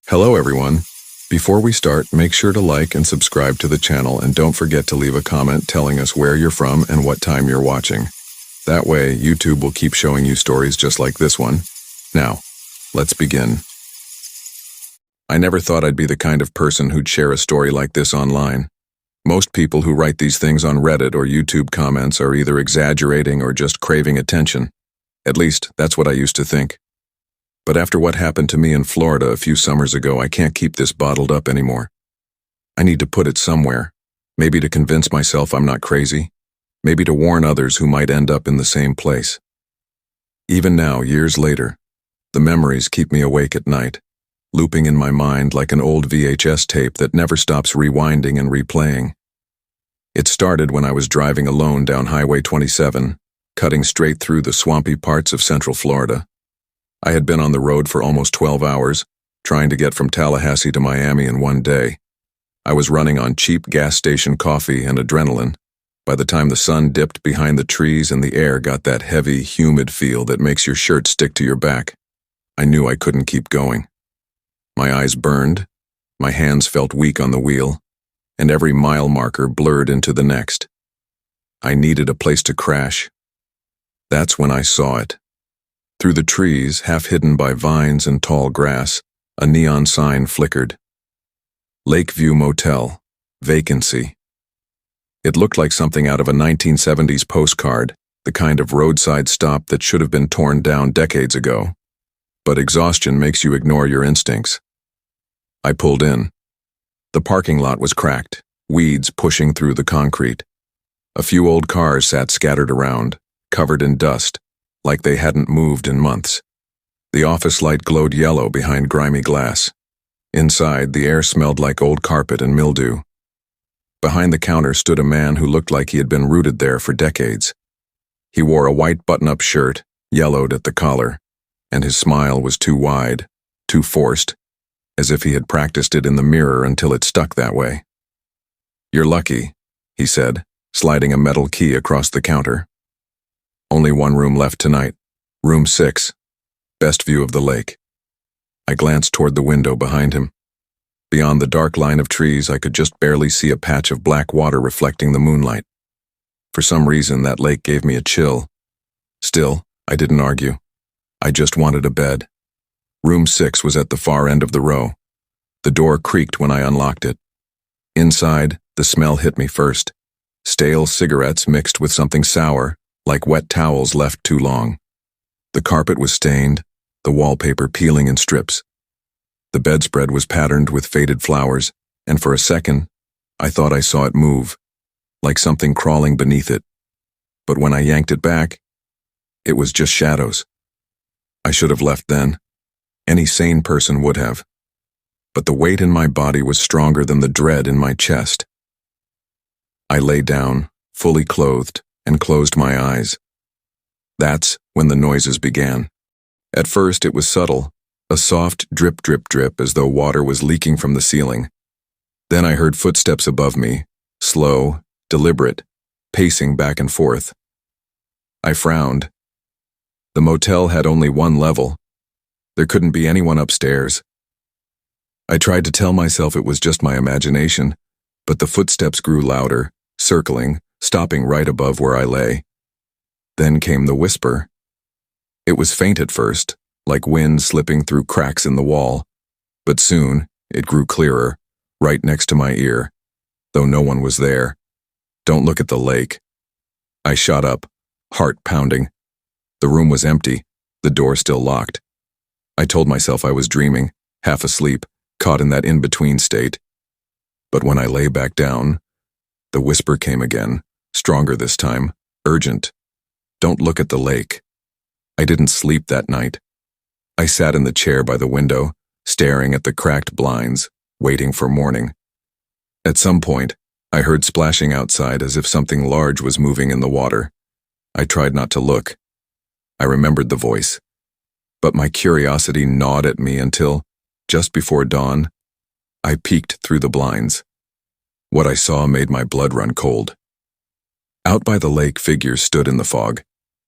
Hello everyone. Before we start, make sure to like and subscribe to the channel and don't forget to leave a comment telling us where you're from and what time you're watching. That way, YouTube will keep showing you stories just like this one. Now, let's begin. I never thought I'd be the kind of person who'd share a story like this online. Most people who write these things on Reddit or YouTube comments are either exaggerating or just craving attention. At least, that's what I used to think. But after what happened to me in Florida a few summers ago, I can't keep this bottled up anymore. I need to put it somewhere, maybe to convince myself I'm not crazy, maybe to warn others who might end up in the same place. Even now, years later, the memories keep me awake at night, looping in my mind like an old VHS tape that never stops rewinding and replaying. It started when I was driving alone down Highway 27, cutting straight through the swampy parts of Central Florida. I had been on the road for almost 12 hours, trying to get from Tallahassee to Miami in one day. I was running on cheap gas station coffee and adrenaline. By the time the sun dipped behind the trees and the air got that heavy, humid feel that makes your shirt stick to your back, I knew I couldn't keep going. My eyes burned, my hands felt weak on the wheel, and every mile marker blurred into the next. I needed a place to crash. That's when I saw it. Through the trees, half hidden by vines and tall grass, a neon sign flickered. Lakeview Motel, vacancy. It looked like something out of a 1970s postcard, the kind of roadside stop that should have been torn down decades ago. But exhaustion makes you ignore your instincts. I pulled in. The parking lot was cracked, weeds pushing through the concrete. A few old cars sat scattered around, covered in dust, like they hadn't moved in months. The office light glowed yellow behind grimy glass. Inside, the air smelled like old carpet and mildew. Behind the counter stood a man who looked like he had been rooted there for decades. He wore a white button-up shirt, yellowed at the collar, and his smile was too wide, too forced, as if he had practiced it in the mirror until it stuck that way. "You're lucky," he said, sliding a metal key across the counter. "Only one room left tonight. Room 6. Best view of the lake." I glanced toward the window behind him. Beyond the dark line of trees, I could just barely see a patch of black water reflecting the moonlight. For some reason, that lake gave me a chill. Still, I didn't argue. I just wanted a bed. Room 6 was at the far end of the row. The door creaked when I unlocked it. Inside, the smell hit me first. Stale cigarettes mixed with something sour, like wet towels left too long. The carpet was stained, the wallpaper peeling in strips. The bedspread was patterned with faded flowers, and for a second, I thought I saw it move, like something crawling beneath it. But when I yanked it back, it was just shadows. I should have left then. Any sane person would have. But the weight in my body was stronger than the dread in my chest. I lay down, fully clothed, and closed my eyes. That's when the noises began. At first it was subtle, a soft drip drip drip as though water was leaking from the ceiling. Then I heard footsteps above me, slow, deliberate, pacing back and forth. I frowned. The motel had only one level. There couldn't be anyone upstairs. I tried to tell myself it was just my imagination, but the footsteps grew louder, circling, stopping right above where I lay. Then came the whisper. It was faint at first, like wind slipping through cracks in the wall, but soon it grew clearer, right next to my ear, though no one was there. "Don't look at the lake." I shot up, heart pounding. The room was empty, the door still locked. I told myself I was dreaming, half asleep, caught in that in-between state. But when I lay back down, the whisper came again, stronger this time, urgent. "Don't look at the lake." I didn't sleep that night. I sat in the chair by the window, staring at the cracked blinds, waiting for morning. At some point, I heard splashing outside as if something large was moving in the water. I tried not to look. I remembered the voice. But my curiosity gnawed at me until, just before dawn, I peeked through the blinds. What I saw made my blood run cold. Out by the lake, figures stood in the fog.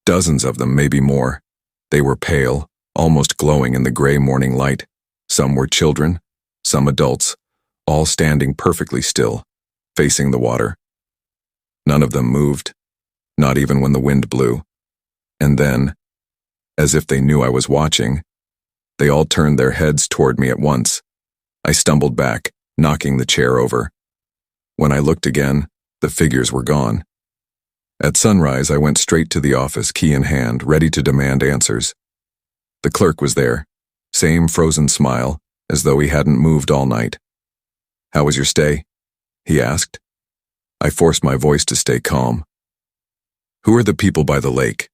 Dozens of them, maybe more. They were pale, almost glowing in the gray morning light. Some were children, some adults, all standing perfectly still, facing the water. None of them moved, not even when the wind blew. And then, as if they knew I was watching, they all turned their heads toward me at once. I stumbled back, knocking the chair over. When I looked again, the figures were gone. At sunrise, I went straight to the office, key in hand, ready to demand answers. The clerk was there, same frozen smile, as though he hadn't moved all night. "How was your stay?" he asked. I forced my voice to stay calm. "Who are the people by the lake?"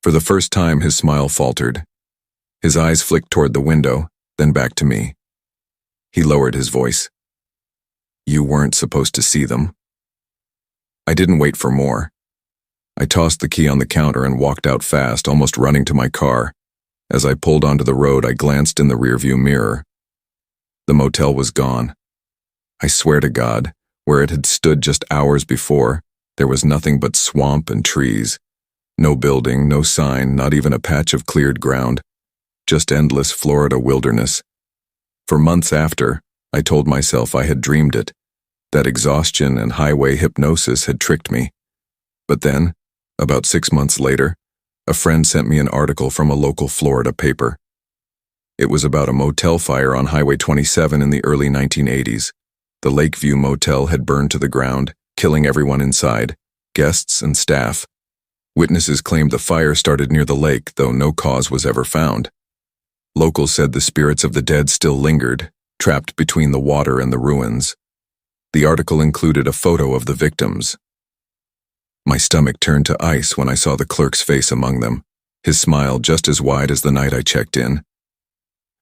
For the first time, his smile faltered. His eyes flicked toward the window, then back to me. He lowered his voice. "You weren't supposed to see them." I didn't wait for more. I tossed the key on the counter and walked out fast, almost running to my car. As I pulled onto the road, I glanced in the rearview mirror. The motel was gone. I swear to God, where it had stood just hours before, there was nothing but swamp and trees. No building, no sign, not even a patch of cleared ground. Just endless Florida wilderness. For months after, I told myself I had dreamed it, that exhaustion and highway hypnosis had tricked me. But then, about 6 months later, a friend sent me an article from a local Florida paper. It was about a motel fire on Highway 27 in the early 1980s. The Lakeview Motel had burned to the ground, killing everyone inside, guests and staff. Witnesses claimed the fire started near the lake, though no cause was ever found. Locals said the spirits of the dead still lingered, trapped between the water and the ruins. The article included a photo of the victims. My stomach turned to ice when I saw the clerk's face among them, his smile just as wide as the night I checked in.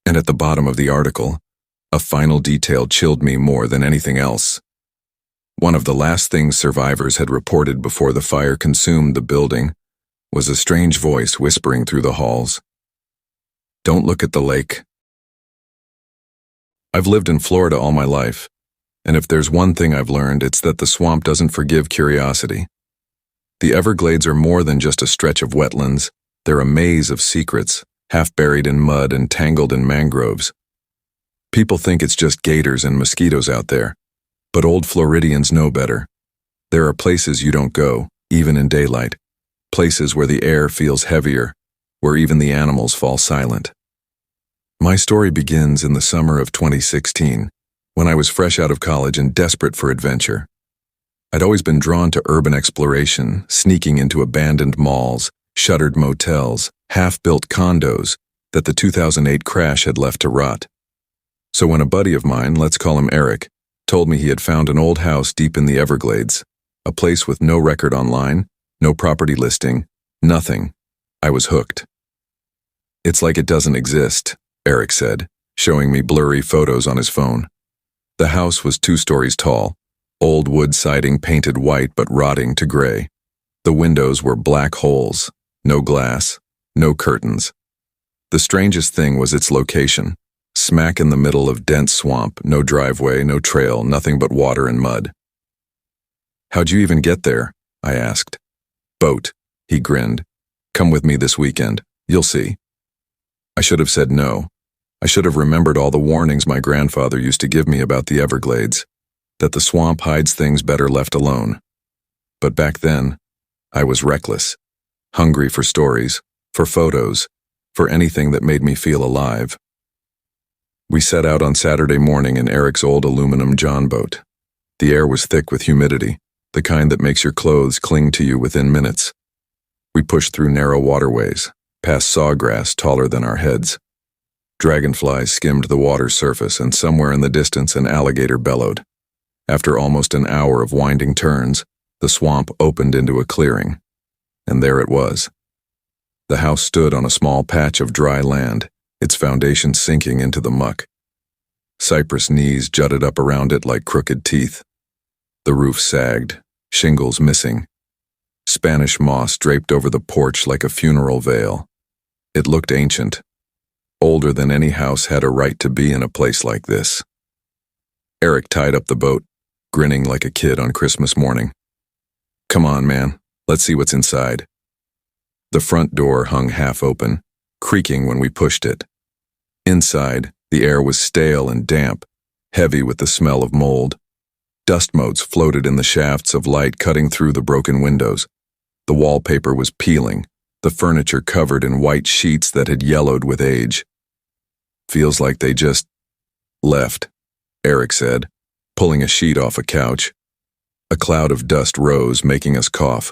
And at the bottom of the article, a final detail chilled me more than anything else. One of the last things survivors had reported before the fire consumed the building was a strange voice whispering through the halls. "Don't look at the lake." I've lived in Florida all my life, and if there's one thing I've learned, it's that the swamp doesn't forgive curiosity. The Everglades are more than just a stretch of wetlands. They're a maze of secrets, half buried in mud and tangled in mangroves. People think it's just gators and mosquitoes out there, but old Floridians know better. There are places you don't go, even in daylight. Places where the air feels heavier, where even the animals fall silent. My story begins in the summer of 2016, when I was fresh out of college and desperate for adventure. I'd always been drawn to urban exploration, sneaking into abandoned malls, shuttered motels, half-built condos that the 2008 crash had left to rot. So when a buddy of mine, let's call him Eric, told me he had found an old house deep in the Everglades, a place with no record online, no property listing, nothing, I was hooked. "It's like it doesn't exist," Eric said, showing me blurry photos on his phone. The house was 2 stories tall, old wood siding painted white but rotting to gray. The windows were black holes, no glass, no curtains. The strangest thing was its location, smack in the middle of dense swamp, no driveway, no trail, nothing but water and mud. "How'd you even get there?" I asked. "Boat," he grinned. "Come with me this weekend, you'll see." I should have said no. I should have remembered all the warnings my grandfather used to give me about the Everglades, that the swamp hides things better left alone. But back then, I was reckless, hungry for stories, for photos, for anything that made me feel alive. We set out on Saturday morning in Eric's old aluminum John boat. The air was thick with humidity, the kind that makes your clothes cling to you within minutes. We pushed through narrow waterways, past sawgrass taller than our heads. Dragonflies skimmed the water's surface, and somewhere in the distance an alligator bellowed. After almost an hour of winding turns, the swamp opened into a clearing, and there it was. The house stood on a small patch of dry land, its foundation sinking into the muck. Cypress knees jutted up around it like crooked teeth. The roof sagged, shingles missing. Spanish moss draped over the porch like a funeral veil. It looked ancient, older than any house had a right to be in a place like this. Eric tied up the boat, grinning like a kid on Christmas morning. "Come on, man, let's see what's inside." The front door hung half open, creaking when we pushed it. Inside, The air was stale and damp, heavy with the smell of mold. Dust motes floated in the shafts of light cutting through the broken windows. The wallpaper was peeling, the furniture covered in white sheets that had yellowed with age. "Feels like they just left," Eric said, pulling a sheet off a couch. A cloud of dust rose, making us cough.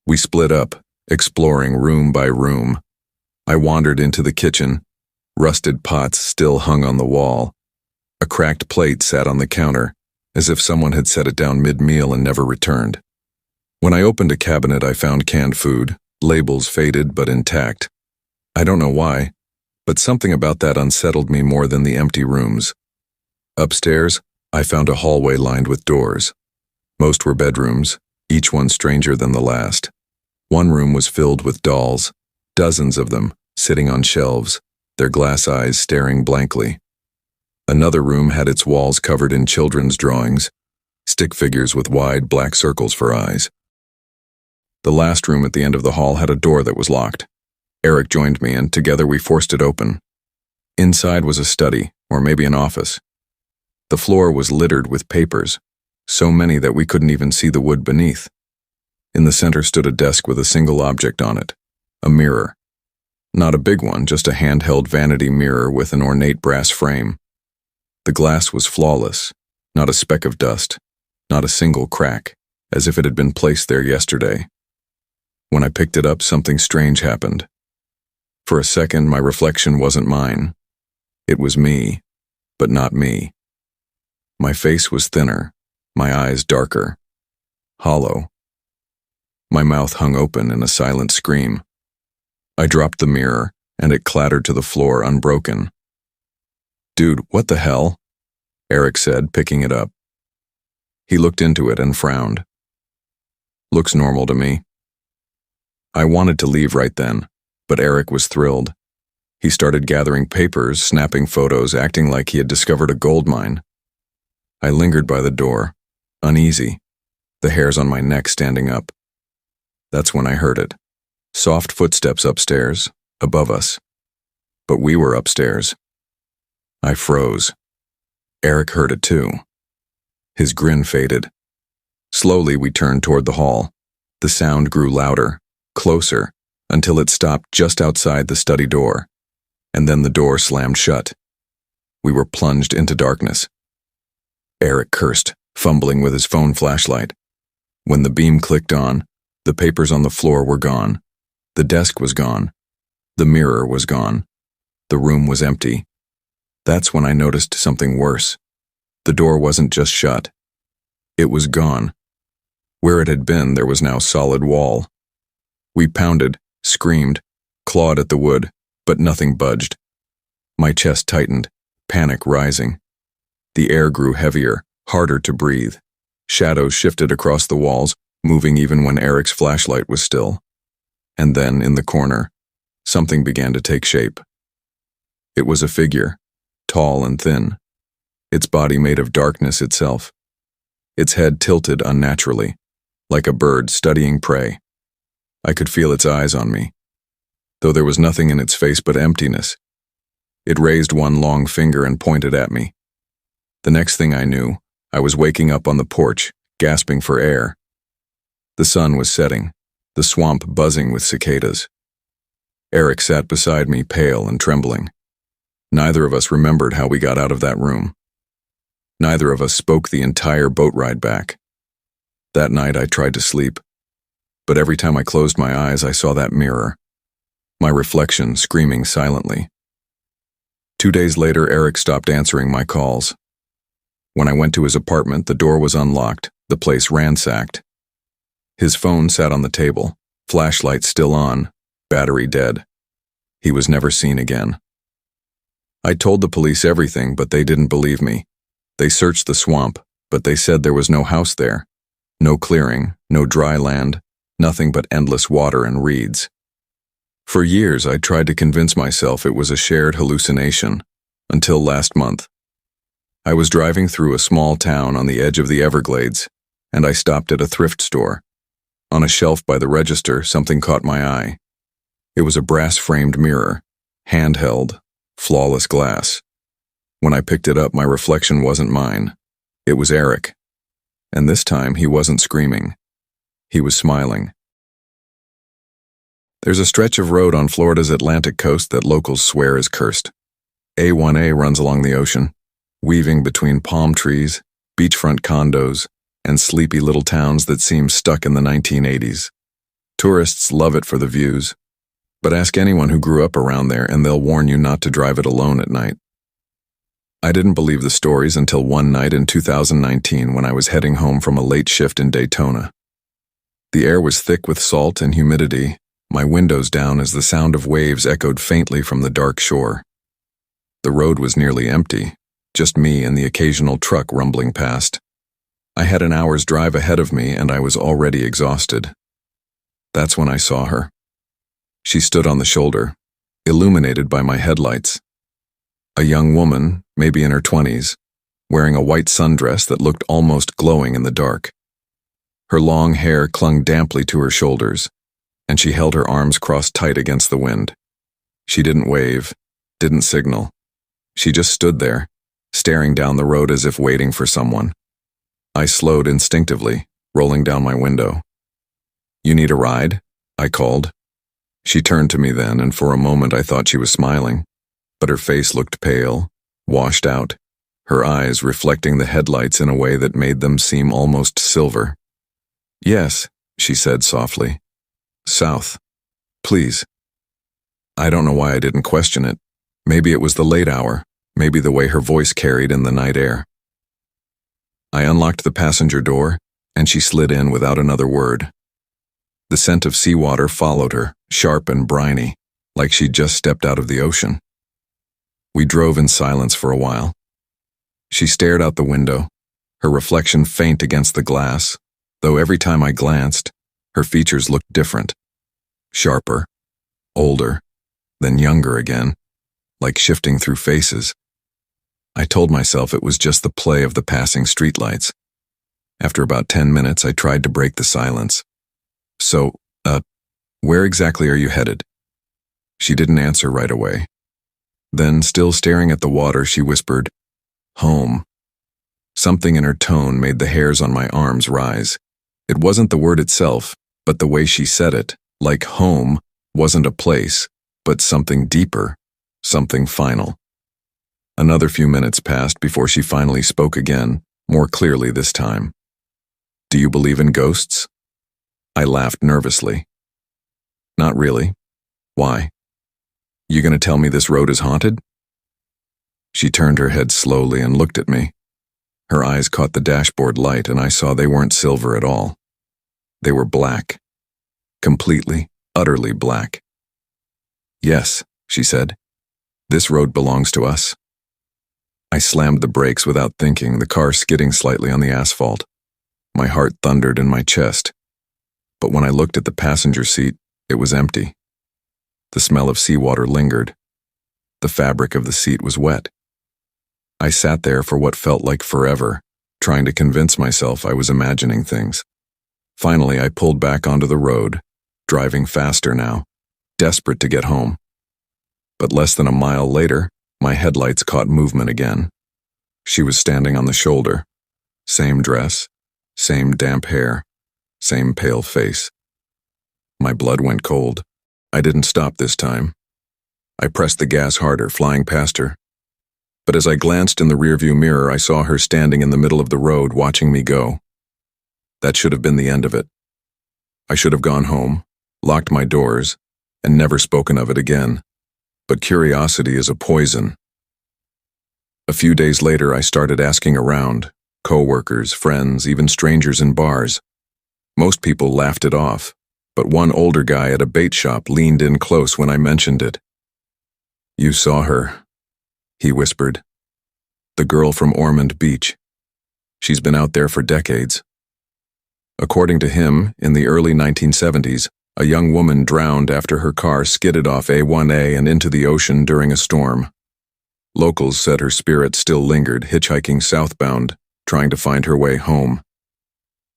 We split up, exploring room by room. I wandered into the kitchen. Rusted pots still hung on the wall. A cracked plate sat on the counter, as if someone had set it down mid-meal and never returned. When I opened a cabinet, I found canned food, labels faded but intact. I don't know why, but something about that unsettled me more than the empty rooms. Upstairs, I found a hallway lined with doors. Most were bedrooms, each one stranger than the last. One room was filled with dolls, dozens of them, sitting on shelves, their glass eyes staring blankly. Another room had its walls covered in children's drawings, stick figures with wide black circles for eyes. The last room at the end of the hall had a door that was locked. Eric joined me, and together we forced it open. Inside was a study, or maybe an office. The floor was littered with papers, so many that we couldn't even see the wood beneath. In the center stood a desk with a single object on it, a mirror. Not a big one, just a handheld vanity mirror with an ornate brass frame. The glass was flawless, not a speck of dust, not a single crack, as if it had been placed there yesterday. When I picked it up, something strange happened. For a second, my reflection wasn't mine. It was me, but not me. My face was thinner, my eyes darker, hollow. My mouth hung open in a silent scream. I dropped the mirror, and it clattered to the floor unbroken. "Dude, what the hell?" Eric said, picking it up. He looked into it and frowned. "Looks normal to me." I wanted to leave right then, but Eric was thrilled. He started gathering papers, snapping photos, acting like he had discovered a gold mine. I lingered by the door, uneasy, the hairs on my neck standing up. That's when I heard it. Soft footsteps upstairs, above us. But we were upstairs. I froze. Eric heard it too. His grin faded. Slowly we turned toward the hall. The sound grew louder, closer, until it stopped just outside the study door. And then the door slammed shut. We were plunged into darkness. Eric cursed, fumbling with his phone flashlight. When the beam clicked on, the papers on the floor were gone. The desk was gone. The mirror was gone. The room was empty. That's when I noticed something worse. The door wasn't just shut. It was gone. Where it had been, there was now solid wall. We pounded, screamed, clawed at the wood, but nothing budged. My chest tightened, panic rising. The air grew heavier, harder to breathe. Shadows shifted across the walls, moving even when Eric's flashlight was still. And then, in the corner, something began to take shape. It was a figure, tall and thin, its body made of darkness itself. Its head tilted unnaturally, like a bird studying prey. I could feel its eyes on me, though there was nothing in its face but emptiness. It raised one long finger and pointed at me. The next thing I knew, I was waking up on the porch, gasping for air. The sun was setting, the swamp buzzing with cicadas. Eric sat beside me, pale and trembling. Neither of us remembered how we got out of that room. Neither of us spoke the entire boat ride back. That night I tried to sleep, but every time I closed my eyes I saw that mirror, my reflection screaming silently. 2 days later, Eric stopped answering my calls. When I went to his apartment, the door was unlocked, the place ransacked. His phone sat on the table, flashlight still on, battery dead. He was never seen again. I told the police everything, but they didn't believe me. They searched the swamp, but they said there was no house there. No clearing, no dry land, nothing but endless water and reeds. For years, I tried to convince myself it was a shared hallucination, until last month. I was driving through a small town on the edge of the Everglades, and I stopped at a thrift store. On a shelf by the register, something caught my eye. It was a brass-framed mirror, handheld, flawless glass. When I picked it up, my reflection wasn't mine. It was Eric. And this time, he wasn't screaming. He was smiling. There's a stretch of road on Florida's Atlantic coast that locals swear is cursed. A1A runs along the ocean, weaving between palm trees, beachfront condos, and sleepy little towns that seem stuck in the 1980s. Tourists love it for the views, but ask anyone who grew up around there and they'll warn you not to drive it alone at night. I didn't believe the stories until one night in 2019 when I was heading home from a late shift in Daytona. The air was thick with salt and humidity, my windows down as the sound of waves echoed faintly from the dark shore. The road was nearly empty, just me and the occasional truck rumbling past. I had an hour's drive ahead of me and I was already exhausted. That's when I saw her. She stood on the shoulder, illuminated by my headlights. A young woman, maybe in her 20s, wearing a white sundress that looked almost glowing in the dark. Her long hair clung damply to her shoulders, and she held her arms crossed tight against the wind. She didn't wave, didn't signal. She just stood there, staring down the road as if waiting for someone. I slowed instinctively, rolling down my window. "You need a ride?" I called. She turned to me then, and for a moment I thought she was smiling, but her face looked pale, washed out, her eyes reflecting the headlights in a way that made them seem almost silver. "Yes," she said softly. "South. Please." I don't know why I didn't question it. Maybe it was the late hour, maybe the way her voice carried in the night air. I unlocked the passenger door, and she slid in without another word. The scent of seawater followed her, sharp and briny, like she'd just stepped out of the ocean. We drove in silence for a while. She stared out the window, her reflection faint against the glass, though every time I glanced, her features looked different. Sharper, older, then younger again, like shifting through faces. I told myself it was just the play of the passing streetlights. After about 10 minutes, I tried to break the silence. "So, where exactly are you headed?" She didn't answer right away. Then, still staring at the water, she whispered, "Home." Something in her tone made the hairs on my arms rise. It wasn't the word itself, but the way she said it, like home wasn't a place, but something deeper, something final. Another few minutes passed before she finally spoke again, more clearly this time. "Do you believe in ghosts?" I laughed nervously. "Not really. Why? You gonna tell me this road is haunted?" She turned her head slowly and looked at me. Her eyes caught the dashboard light, and I saw they weren't silver at all. They were black. Completely, utterly black. "Yes," she said. "This road belongs to us." I slammed the brakes without thinking, the car skidding slightly on the asphalt. My heart thundered in my chest. But when I looked at the passenger seat, it was empty. The smell of seawater lingered. The fabric of the seat was wet. I sat there for what felt like forever, trying to convince myself I was imagining things. Finally, I pulled back onto the road, driving faster now, desperate to get home. But less than a mile later, my headlights caught movement again. She was standing on the shoulder. Same dress, same damp hair, same pale face. My blood went cold. I didn't stop this time. I pressed the gas harder, flying past her. But as I glanced in the rearview mirror, I saw her standing in the middle of the road, watching me go. That should have been the end of it. I should have gone home, locked my doors, and never spoken of it again. But curiosity is a poison. A few days later, I started asking around, co-workers, friends, even strangers in bars. Most people laughed it off, but one older guy at a bait shop leaned in close when I mentioned it. "You saw her," he whispered. "The girl from Ormond Beach. She's been out there for decades." According to him, in the early 1970s, a young woman drowned after her car skidded off A1A and into the ocean during a storm. Locals said her spirit still lingered, hitchhiking southbound, trying to find her way home.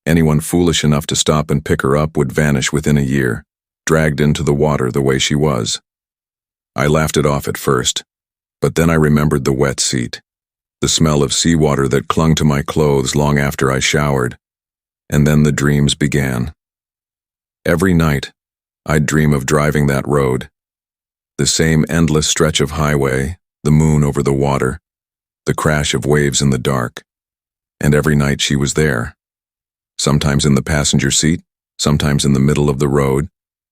Anyone foolish enough to stop and pick her up would vanish within a year, dragged into the water the way she was. I laughed it off at first, but then I remembered the wet seat, the smell of seawater that clung to my clothes long after I showered, and then the dreams began. Every night, I'd dream of driving that road, the same endless stretch of highway, the moon over the water, the crash of waves in the dark, and every night she was there, sometimes in the passenger seat, sometimes in the middle of the road,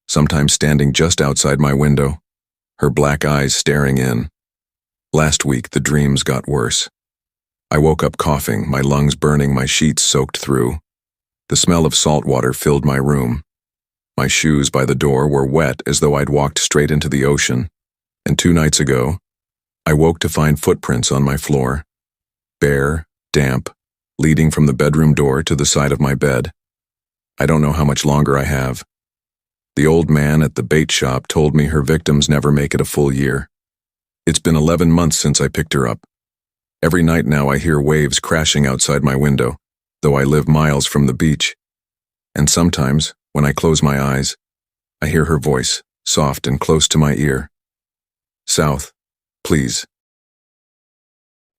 sometimes standing just outside my window, her black eyes staring in. Last week, the dreams got worse. I woke up coughing, my lungs burning, my sheets soaked through. The smell of salt water filled my room. My shoes by the door were wet as though I'd walked straight into the ocean. And 2 nights ago, I woke to find footprints on my floor, bare, damp, leading from the bedroom door to the side of my bed. I don't know how much longer I have. The old man at the bait shop told me her victims never make it a full year. It's been 11 months since I picked her up. Every night now I hear waves crashing outside my window, though I live miles from the beach. And sometimes, when I close my eyes, I hear her voice, soft and close to my ear. South, please.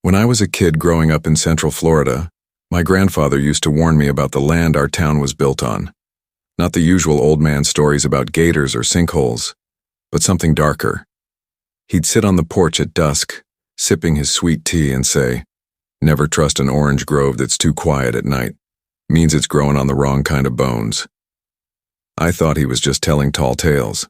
When I was a kid growing up in Central Florida, my grandfather used to warn me about the land our town was built on. Not the usual old man stories about gators or sinkholes, but something darker. He'd sit on the porch at dusk, sipping his sweet tea and say, "Never trust an orange grove that's too quiet at night. Means it's growing on the wrong kind of bones." I thought he was just telling tall tales.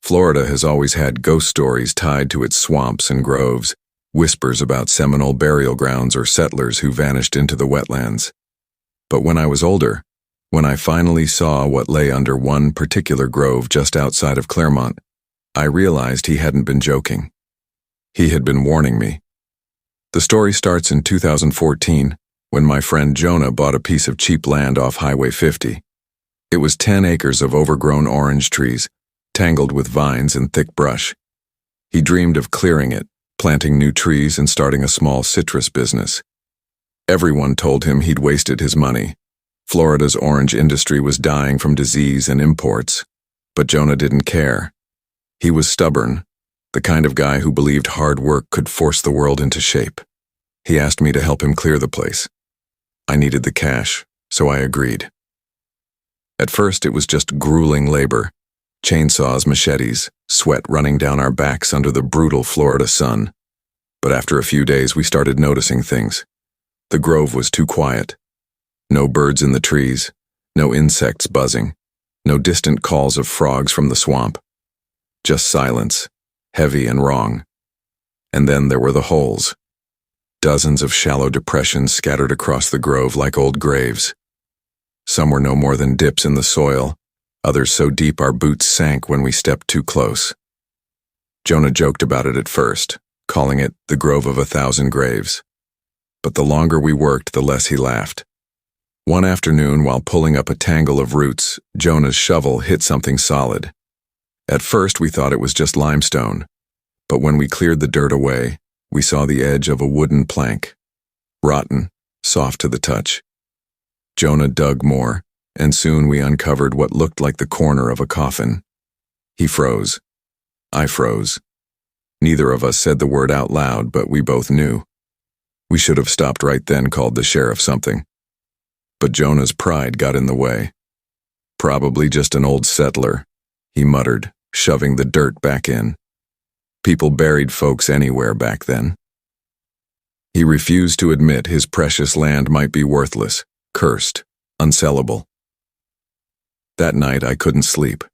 Florida has always had ghost stories tied to its swamps and groves, whispers about Seminole burial grounds or settlers who vanished into the wetlands. But when I was older, when I finally saw what lay under one particular grove just outside of Claremont, I realized he hadn't been joking. He had been warning me. The story starts in 2014, when my friend Jonah bought a piece of cheap land off Highway 50. It was 10 acres of overgrown orange trees, tangled with vines and thick brush. He dreamed of clearing it, planting new trees and starting a small citrus business. Everyone told him he'd wasted his money. Florida's orange industry was dying from disease and imports, but Jonah didn't care. He was stubborn, the kind of guy who believed hard work could force the world into shape. He asked me to help him clear the place. I needed the cash, so I agreed. At first, it was just grueling labor. Chainsaws, machetes, sweat running down our backs under the brutal Florida sun. But after a few days, we started noticing things. The grove was too quiet. No birds in the trees, no insects buzzing, no distant calls of frogs from the swamp. Just silence, heavy and wrong. And then there were the holes. Dozens of shallow depressions scattered across the grove like old graves. Some were no more than dips in the soil, others so deep our boots sank when we stepped too close. Jonah joked about it at first, calling it the Grove of 1,000 Graves. But the longer we worked, the less he laughed. One afternoon, while pulling up a tangle of roots, Jonah's shovel hit something solid. At first, we thought it was just limestone, but when we cleared the dirt away, we saw the edge of a wooden plank. Rotten, soft to the touch. Jonah dug more, and soon we uncovered what looked like the corner of a coffin. He froze. I froze. Neither of us said the word out loud, but we both knew. We should have stopped right then, called the sheriff something. But Jonah's pride got in the way. "Probably just an old settler," he muttered, shoving the dirt back in. People buried folks anywhere back then. He refused to admit his precious land might be worthless, cursed, unsellable. That night I couldn't sleep.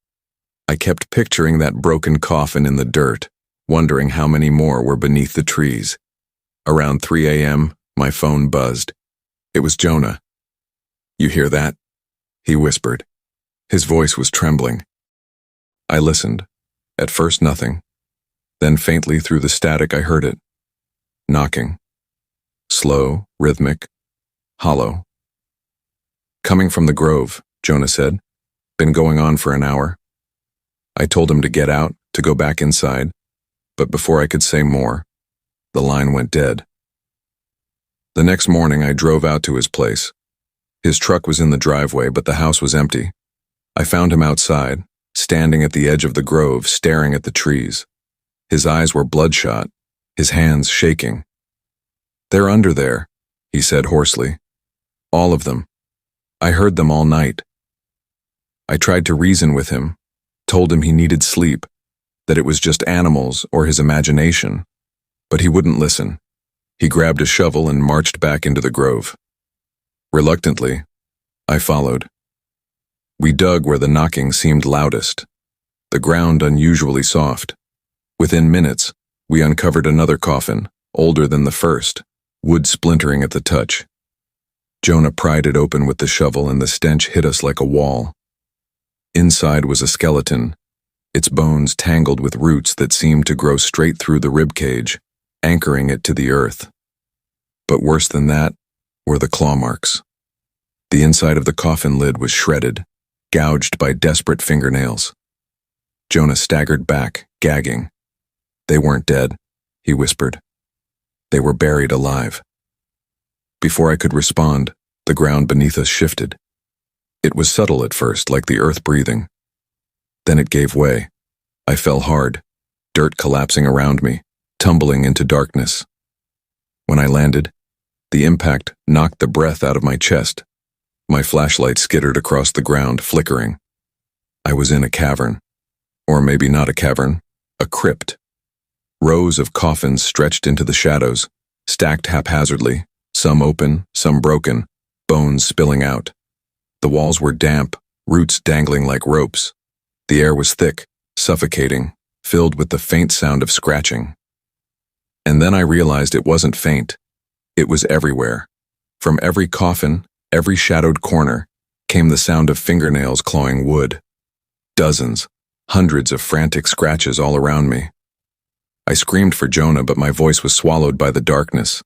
I kept picturing that broken coffin in the dirt, wondering how many more were beneath the trees. Around 3 a.m., my phone buzzed. It was Jonah. "You hear that?" he whispered. His voice was trembling. I listened. At first nothing. Then faintly through the static I heard it. Knocking. Slow, rhythmic, hollow. "Coming from the grove," Jonah said. "Been going on for an hour." I told him to get out, to go back inside, but before I could say more, the line went dead. The next morning I drove out to his place. His truck was in the driveway, but the house was empty. I found him outside, standing at the edge of the grove, staring at the trees. His eyes were bloodshot, his hands shaking. "They're under there," he said hoarsely. "All of them. I heard them all night." I tried to reason with him, told him he needed sleep, that it was just animals or his imagination, but he wouldn't listen. He grabbed a shovel and marched back into the grove. Reluctantly, I followed. We dug where the knocking seemed loudest, the ground unusually soft. Within minutes, we uncovered another coffin, older than the first, wood splintering at the touch. Jonah pried it open with the shovel and the stench hit us like a wall. Inside was a skeleton, its bones tangled with roots that seemed to grow straight through the rib cage, anchoring it to the earth. But worse than that were the claw marks. The inside of the coffin lid was shredded, gouged by desperate fingernails. Jonah staggered back, gagging. "They weren't dead," he whispered. "They were buried alive." Before I could respond, the ground beneath us shifted. It was subtle at first, like the earth breathing. Then it gave way. I fell hard, dirt collapsing around me, tumbling into darkness. When I landed, the impact knocked the breath out of my chest. My flashlight skittered across the ground, flickering. I was in a cavern. Or maybe not a cavern, a crypt. Rows of coffins stretched into the shadows, stacked haphazardly, some open, some broken, bones spilling out. The walls were damp, roots dangling like ropes. The air was thick, suffocating, filled with the faint sound of scratching. And then I realized it wasn't faint. It was everywhere. From every coffin, every shadowed corner, came the sound of fingernails clawing wood. Dozens, hundreds of frantic scratches all around me. I screamed for Jonah, but my voice was swallowed by the darkness.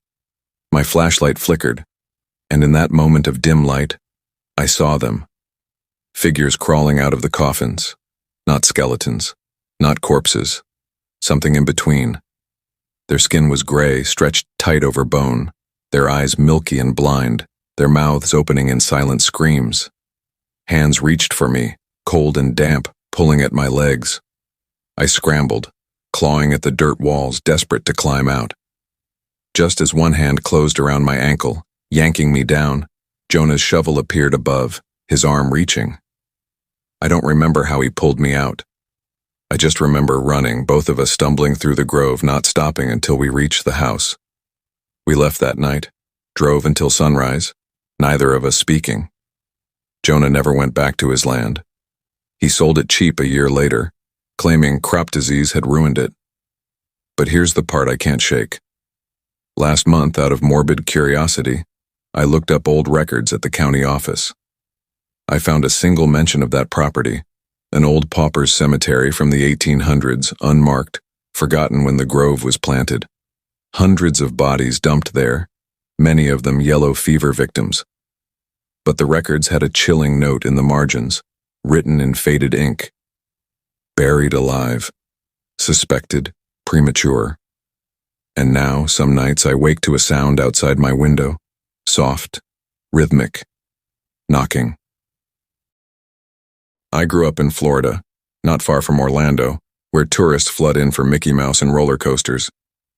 My flashlight flickered, and in that moment of dim light, I saw them. Figures crawling out of the coffins. Not skeletons, not corpses. Something in between. Their skin was gray, stretched tight over bone, their eyes milky and blind, their mouths opening in silent screams. Hands reached for me, cold and damp, pulling at my legs. I scrambled, clawing at the dirt walls, desperate to climb out. Just as one hand closed around my ankle, yanking me down, Jonah's shovel appeared above, his arm reaching. I don't remember how he pulled me out. I just remember running, both of us stumbling through the grove, not stopping until we reached the house. We left that night, drove until sunrise, neither of us speaking. Jonah never went back to his land. He sold it cheap a year later, claiming crop disease had ruined it. But here's the part I can't shake. Last month, out of morbid curiosity, I looked up old records at the county office. I found a single mention of that property, an old pauper's cemetery from the 1800s, unmarked, forgotten when the grove was planted. Hundreds of bodies dumped there, many of them yellow fever victims. But the records had a chilling note in the margins, written in faded ink. Buried alive, suspected, premature. And now, some nights I wake to a sound outside my window, soft, rhythmic, knocking. I grew up in Florida, not far from Orlando, where tourists flood in for Mickey Mouse and roller coasters.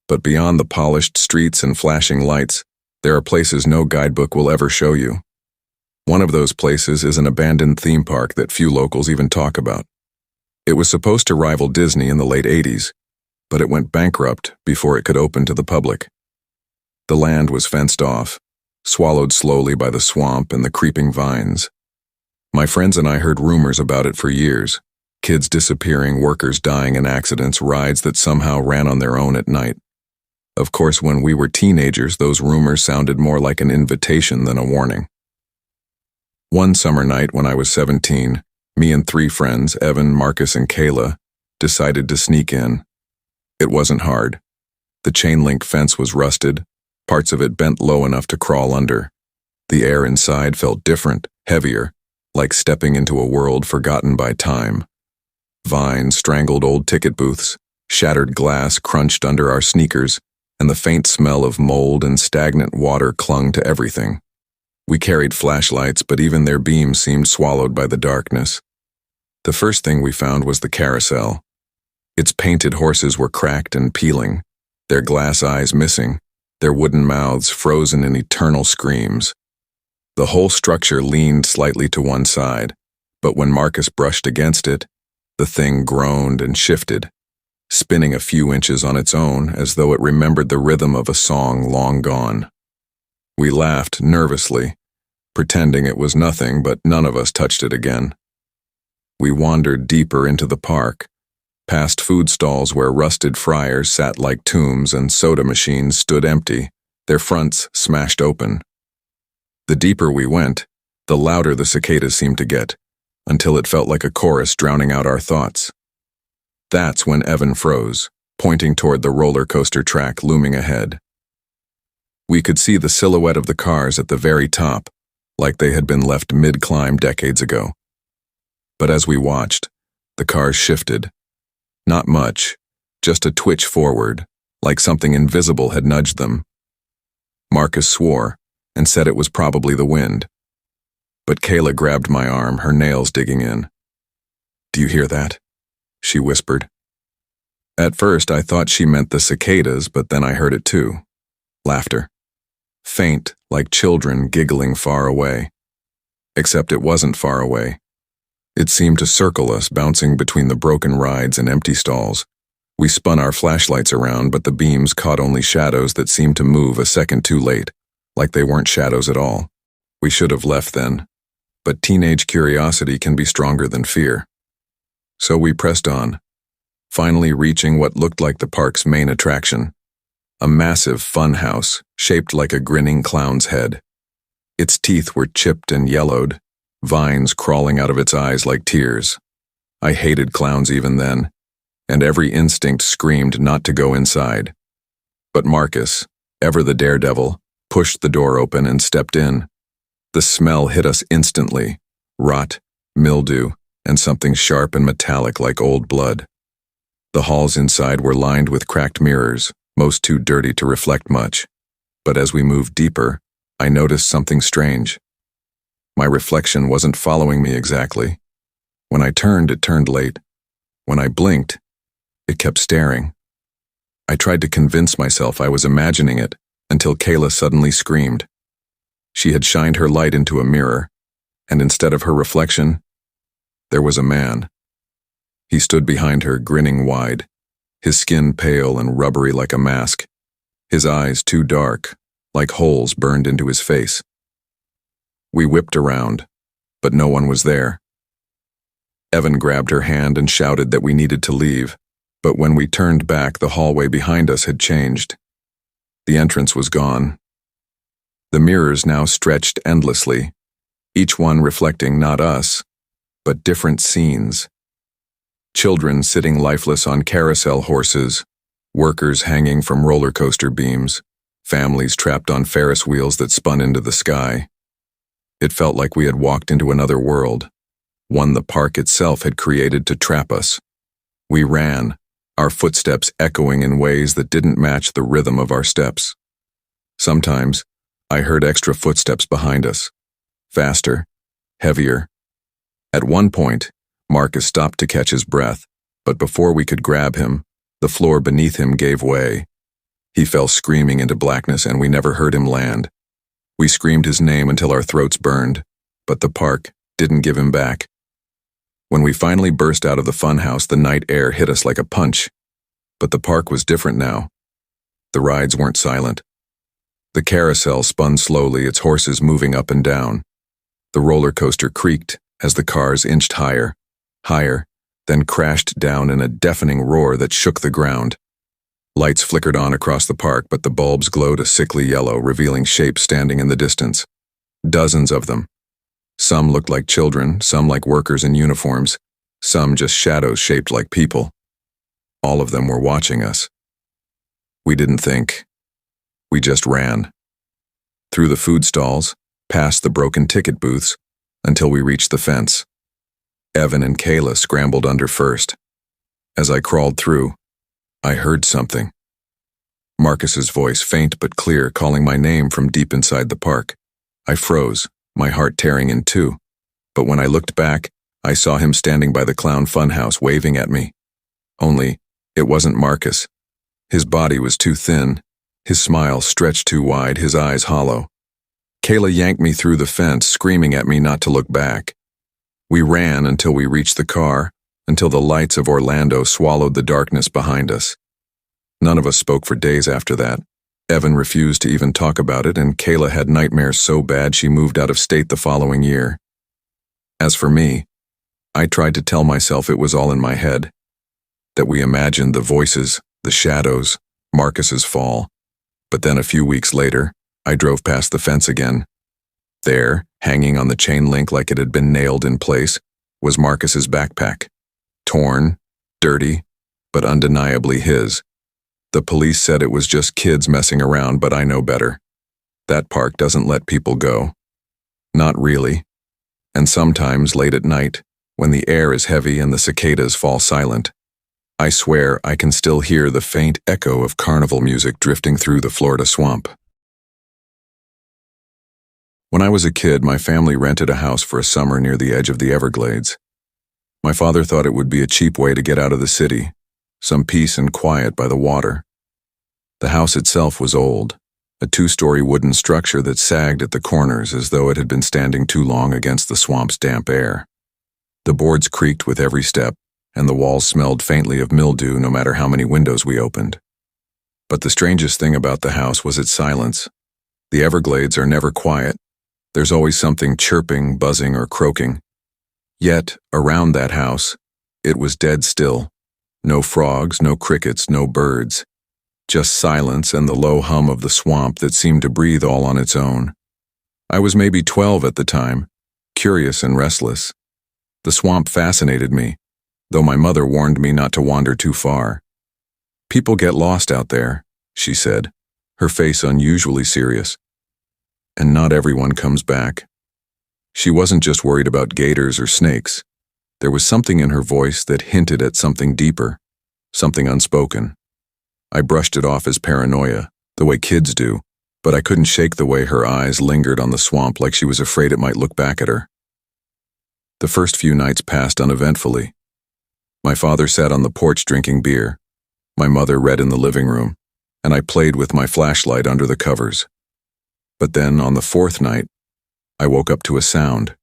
But beyond the polished streets and flashing lights, there are places no guidebook will ever show you. One of those places is an abandoned theme park that few locals even talk about. It was supposed to rival Disney in the late 80s, but it went bankrupt before it could open to the public. The land was fenced off, swallowed slowly by the swamp and the creeping vines. My friends and I heard rumors about it for years. Kids disappearing, workers dying in accidents, rides that somehow ran on their own at night. Of course, when we were teenagers, those rumors sounded more like an invitation than a warning. One summer night when I was 17, me and 3 friends, Evan, Marcus, and Kayla, decided to sneak in. It wasn't hard. The chain-link fence was rusted, parts of it bent low enough to crawl under. The air inside felt different, heavier, like stepping into a world forgotten by time. Vines strangled old ticket booths, shattered glass crunched under our sneakers, and the faint smell of mold and stagnant water clung to everything. We carried flashlights, but even their beams seemed swallowed by the darkness. The first thing we found was the carousel. Its painted horses were cracked and peeling, their glass eyes missing, their wooden mouths frozen in eternal screams. The whole structure leaned slightly to one side, but when Marcus brushed against it, the thing groaned and shifted, spinning a few inches on its own as though it remembered the rhythm of a song long gone. We laughed nervously, pretending it was nothing, but none of us touched it again. We wandered deeper into the park, past food stalls where rusted fryers sat like tombs and soda machines stood empty, their fronts smashed open. The deeper we went, the louder the cicadas seemed to get, until it felt like a chorus drowning out our thoughts. That's when Evan froze, pointing toward the roller coaster track looming ahead. We could see the silhouette of the cars at the very top, like they had been left mid-climb decades ago. But as we watched, the cars shifted. Not much, just a twitch forward, like something invisible had nudged them. Marcus swore and said it was probably the wind. But Kayla grabbed my arm, her nails digging in. "Do you hear that?" she whispered. At first I thought she meant the cicadas, but then I heard it too. Laughter. Faint, like children giggling far away. Except it wasn't far away. It seemed to circle us, bouncing between the broken rides and empty stalls. We spun our flashlights around, but the beams caught only shadows that seemed to move a second too late, like they weren't shadows at all. We should have left then, but teenage curiosity can be stronger than fear. So we pressed on, finally reaching what looked like the park's main attraction, a massive fun house shaped like a grinning clown's head. Its teeth were chipped and yellowed, vines crawling out of its eyes like tears. I hated clowns even then, and every instinct screamed not to go inside. But Marcus, ever the daredevil, pushed the door open and stepped in. The smell hit us instantly, rot, mildew, and something sharp and metallic like old blood. The halls inside were lined with cracked mirrors, most too dirty to reflect much. But as we moved deeper, I noticed something strange. My reflection wasn't following me exactly. When I turned, it turned late. When I blinked, it kept staring. I tried to convince myself I was imagining it until Kayla suddenly screamed. She had shined her light into a mirror, and instead of her reflection, there was a man. He stood behind her, grinning wide, his skin pale and rubbery like a mask, his eyes too dark, like holes burned into his face. We whipped around, but no one was there. Evan grabbed her hand and shouted that we needed to leave, but when we turned back, the hallway behind us had changed. The entrance was gone. The mirrors now stretched endlessly, each one reflecting not us, but different scenes. Children sitting lifeless on carousel horses, workers hanging from roller coaster beams, families trapped on Ferris wheels that spun into the sky. It felt like we had walked into another world, one the park itself had created to trap us. We ran, our footsteps echoing in ways that didn't match the rhythm of our steps. Sometimes, I heard extra footsteps behind us, faster, heavier. At one point, Marcus stopped to catch his breath, but before we could grab him, the floor beneath him gave way. He fell screaming into blackness and we never heard him land. We screamed his name until our throats burned, but the park didn't give him back. When we finally burst out of the funhouse, the night air hit us like a punch. But the park was different now. The rides weren't silent. The carousel spun slowly, its horses moving up and down. The roller coaster creaked as the cars inched higher, higher, then crashed down in a deafening roar that shook the ground. Lights flickered on across the park, but the bulbs glowed a sickly yellow, revealing shapes standing in the distance. Dozens of them. Some looked like children, some like workers in uniforms, some just shadows shaped like people. All of them were watching us. We didn't think. We just ran. Through the food stalls, past the broken ticket booths, until we reached the fence. Evan and Kayla scrambled under first. As I crawled through, I heard something. Marcus's voice, faint but clear, calling my name from deep inside the park. I froze, my heart tearing in two. But when I looked back, I saw him standing by the clown funhouse waving at me. Only, it wasn't Marcus. His body was too thin, His smile stretched too wide, his eyes hollow. Kayla yanked me through the fence, screaming at me not to look back. We ran until we reached the car, until the lights of Orlando swallowed the darkness behind us. None of us spoke for days after that. Evan refused to even talk about it, and Kayla had nightmares so bad she moved out of state the following year. As for me, I tried to tell myself it was all in my head, that we imagined the voices, the shadows, Marcus's fall. But then a few weeks later, I drove past the fence again. There, hanging on the chain link like it had been nailed in place, was Marcus's backpack. Torn, dirty, but undeniably his. The police said it was just kids messing around, but I know better. That park doesn't let people go. Not really. And sometimes late at night, when the air is heavy and the cicadas fall silent, I swear I can still hear the faint echo of carnival music drifting through the Florida swamp. When I was a kid, my family rented a house for a summer near the edge of the Everglades. My father thought it would be a cheap way to get out of the city, some peace and quiet by the water. The house itself was old, a 2-story wooden structure that sagged at the corners as though it had been standing too long against the swamp's damp air. The boards creaked with every step, and the walls smelled faintly of mildew no matter how many windows we opened. But the strangest thing about the house was its silence. The Everglades are never quiet. There's always something chirping, buzzing, or croaking. Yet, around that house, it was dead still. No frogs, no crickets, no birds. Just silence and the low hum of the swamp that seemed to breathe all on its own. I was maybe 12 at the time, curious and restless. The swamp fascinated me, though my mother warned me not to wander too far. "People get lost out there," she said, her face unusually serious. "And not everyone comes back." She wasn't just worried about gators or snakes. There was something in her voice that hinted at something deeper, something unspoken. I brushed it off as paranoia, the way kids do, but I couldn't shake the way her eyes lingered on the swamp like she was afraid it might look back at her. The first few nights passed uneventfully. My father sat on the porch drinking beer. My mother read in the living room, and I played with my flashlight under the covers. But then, on the 4th night, I woke up to a sound.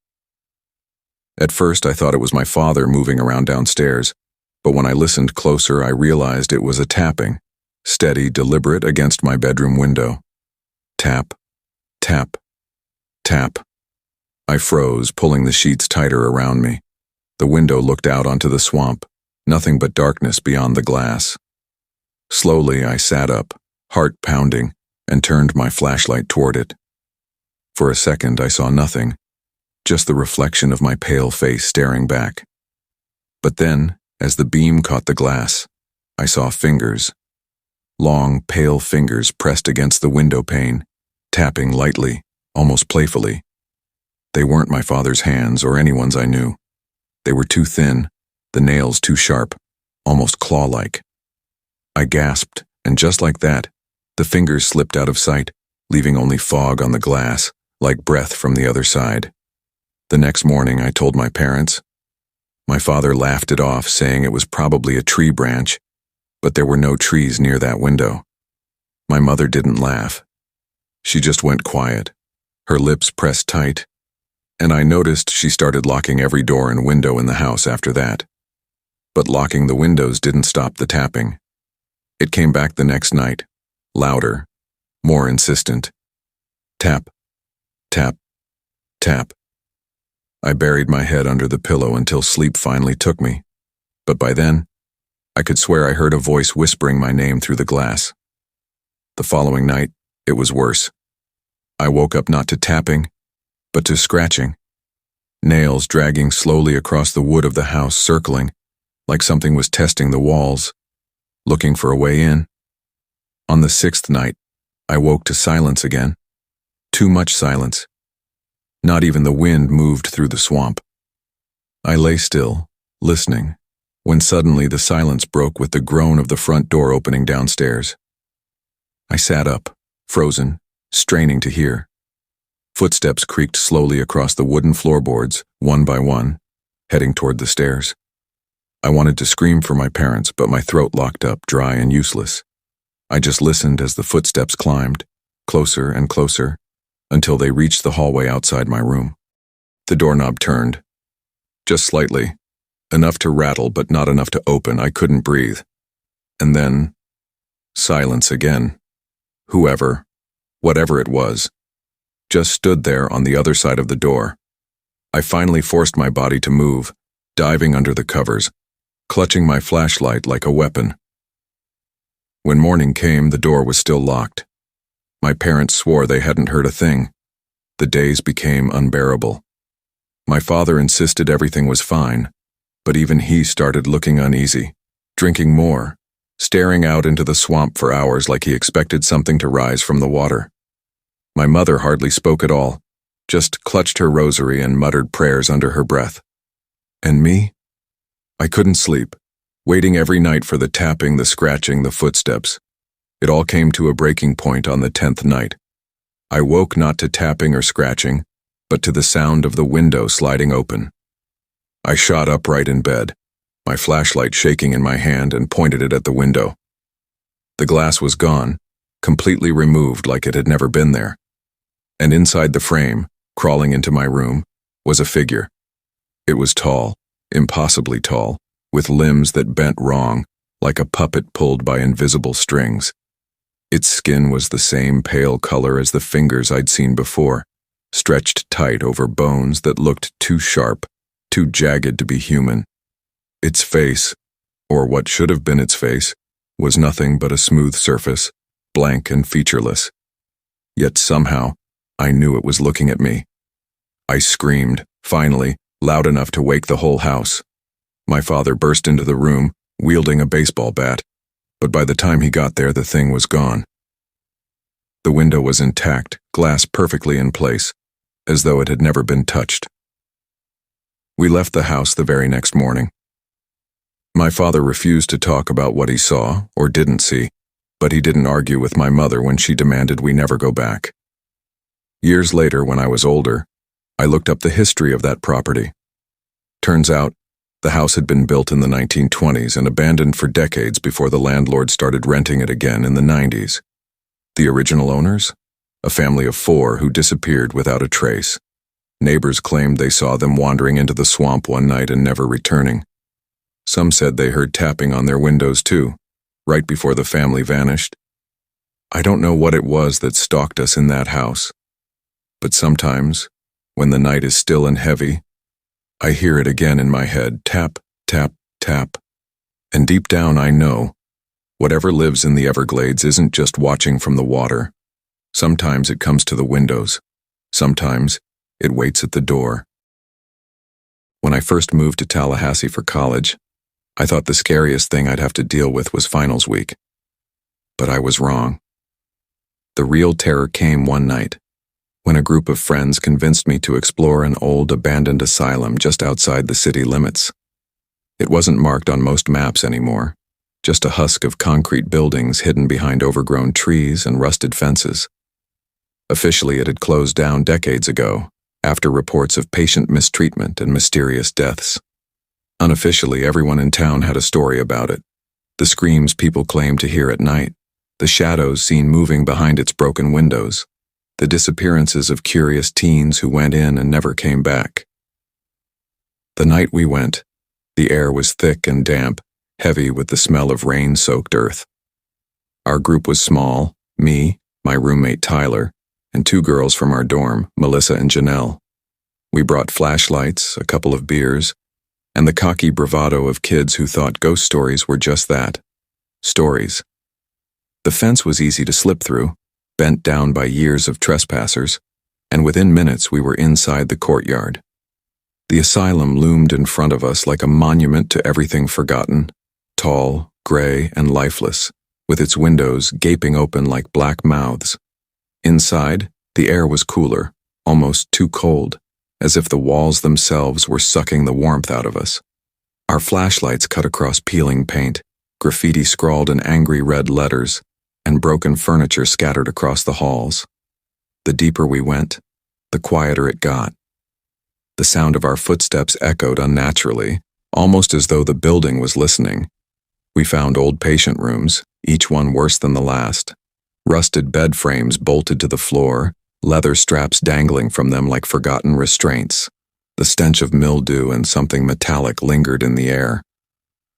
At first, I thought it was my father moving around downstairs, but when I listened closer, I realized it was a tapping, steady, deliberate against my bedroom window. Tap, tap, tap. I froze, pulling the sheets tighter around me. The window looked out onto the swamp, nothing but darkness beyond the glass. Slowly, I sat up, heart pounding, and turned my flashlight toward it. For a second, I saw nothing, just the reflection of my pale face staring back. But then, as the beam caught the glass, I saw fingers. Long, pale fingers pressed against the window pane, tapping lightly, almost playfully. They weren't my father's hands or anyone's I knew. They were too thin, the nails too sharp, almost claw-like. I gasped, and just like that, the fingers slipped out of sight, leaving only fog on the glass, like breath from the other side. The next morning, I told my parents. My father laughed it off, saying it was probably a tree branch, but there were no trees near that window. My mother didn't laugh. She just went quiet, her lips pressed tight, and I noticed she started locking every door and window in the house after that. But locking the windows didn't stop the tapping. It came back the next night, louder, more insistent. Tap, tap, tap. I buried my head under the pillow until sleep finally took me, but by then, I could swear I heard a voice whispering my name through the glass. The following night, it was worse. I woke up not to tapping, but to scratching. Nails dragging slowly across the wood of the house, circling, like something was testing the walls, looking for a way in. On the 6th night, I woke to silence again. Too much silence. Not even the wind moved through the swamp. I lay still, listening, when suddenly the silence broke with the groan of the front door opening downstairs. I sat up, frozen, straining to hear. Footsteps creaked slowly across the wooden floorboards, one by one, heading toward the stairs. I wanted to scream for my parents, but my throat locked up, dry and useless. I just listened as the footsteps climbed, closer and closer, until they reached the hallway outside my room. The doorknob turned, just slightly, enough to rattle but not enough to open. I couldn't breathe. And then, silence again. Whoever, whatever it was, just stood there on the other side of the door. I finally forced my body to move, diving under the covers, clutching my flashlight like a weapon. When morning came, the door was still locked. My parents swore they hadn't heard a thing. The days became unbearable. My father insisted everything was fine, but even he started looking uneasy, drinking more, staring out into the swamp for hours like he expected something to rise from the water. My mother hardly spoke at all, just clutched her rosary and muttered prayers under her breath. And me? I couldn't sleep, waiting every night for the tapping, the scratching, the footsteps. It all came to a breaking point on the 10th night. I woke not to tapping or scratching, but to the sound of the window sliding open. I shot upright in bed, my flashlight shaking in my hand, and pointed it at the window. The glass was gone, completely removed like it had never been there. And inside the frame, crawling into my room, was a figure. It was tall, impossibly tall, with limbs that bent wrong, like a puppet pulled by invisible strings. Its skin was the same pale color as the fingers I'd seen before, stretched tight over bones that looked too sharp, too jagged to be human. Its face, or what should have been its face, was nothing but a smooth surface, blank and featureless. Yet somehow, I knew it was looking at me. I screamed, finally, loud enough to wake the whole house. My father burst into the room, wielding a baseball bat, but by the time he got there, the thing was gone. The window was intact, glass perfectly in place, as though it had never been touched. We left the house the very next morning. My father refused to talk about what he saw or didn't see, but he didn't argue with my mother when she demanded we never go back. Years later, when I was older, I looked up the history of that property. Turns out, the house had been built in the 1920s and abandoned for decades before the landlord started renting it again in the 90s. The original owners? A family of 4 who disappeared without a trace. Neighbors claimed they saw them wandering into the swamp one night and never returning. Some said they heard tapping on their windows too, right before the family vanished. I don't know what it was that stalked us in that house, but sometimes, when the night is still and heavy, I hear it again in my head, tap, tap, tap. And deep down I know, whatever lives in the Everglades isn't just watching from the water. Sometimes it comes to the windows. Sometimes it waits at the door. When I first moved to Tallahassee for college, I thought the scariest thing I'd have to deal with was finals week. But I was wrong. The real terror came one night, when a group of friends convinced me to explore an old abandoned asylum just outside the city limits. It wasn't marked on most maps anymore, just a husk of concrete buildings hidden behind overgrown trees and rusted fences. Officially, it had closed down decades ago, after reports of patient mistreatment and mysterious deaths. Unofficially, everyone in town had a story about it. The screams people claimed to hear at night, the shadows seen moving behind its broken windows, the disappearances of curious teens who went in and never came back. The night we went, the air was thick and damp, heavy with the smell of rain-soaked earth. Our group was small, me, my roommate Tyler, and 2 girls from our dorm, Melissa and Janelle. We brought flashlights, a couple of beers, and the cocky bravado of kids who thought ghost stories were just that, stories. The fence was easy to slip through, bent down by years of trespassers, and within minutes we were inside the courtyard. The asylum loomed in front of us like a monument to everything forgotten, tall, gray, and lifeless, with its windows gaping open like black mouths. Inside, the air was cooler, almost too cold, as if the walls themselves were sucking the warmth out of us. Our flashlights cut across peeling paint, graffiti scrawled in angry red letters, and broken furniture scattered across the halls. The deeper we went, the quieter it got. The sound of our footsteps echoed unnaturally, almost as though the building was listening. We found old patient rooms, each one worse than the last. Rusted bed frames bolted to the floor, leather straps dangling from them like forgotten restraints. The stench of mildew and something metallic lingered in the air.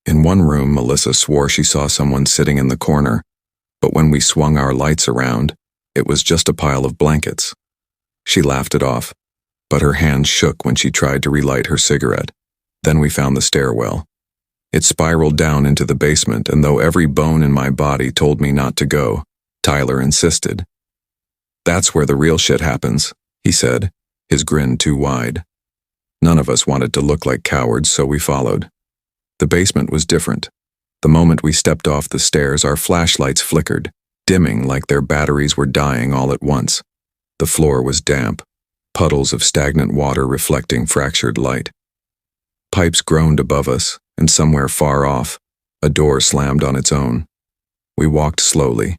In one room, Melissa swore she saw someone sitting in the corner, but when we swung our lights around, it was just a pile of blankets. She laughed it off, but her hand shook when she tried to relight her cigarette. Then we found the stairwell. It spiraled down into the basement, and though every bone in my body told me not to go, Tyler insisted. "That's where the real shit happens," he said, his grin too wide. None of us wanted to look like cowards, so we followed. The basement was different. The moment we stepped off the stairs, our flashlights flickered, dimming like their batteries were dying all at once. The floor was damp, puddles of stagnant water reflecting fractured light. Pipes groaned above us, and somewhere far off, a door slammed on its own. We walked slowly,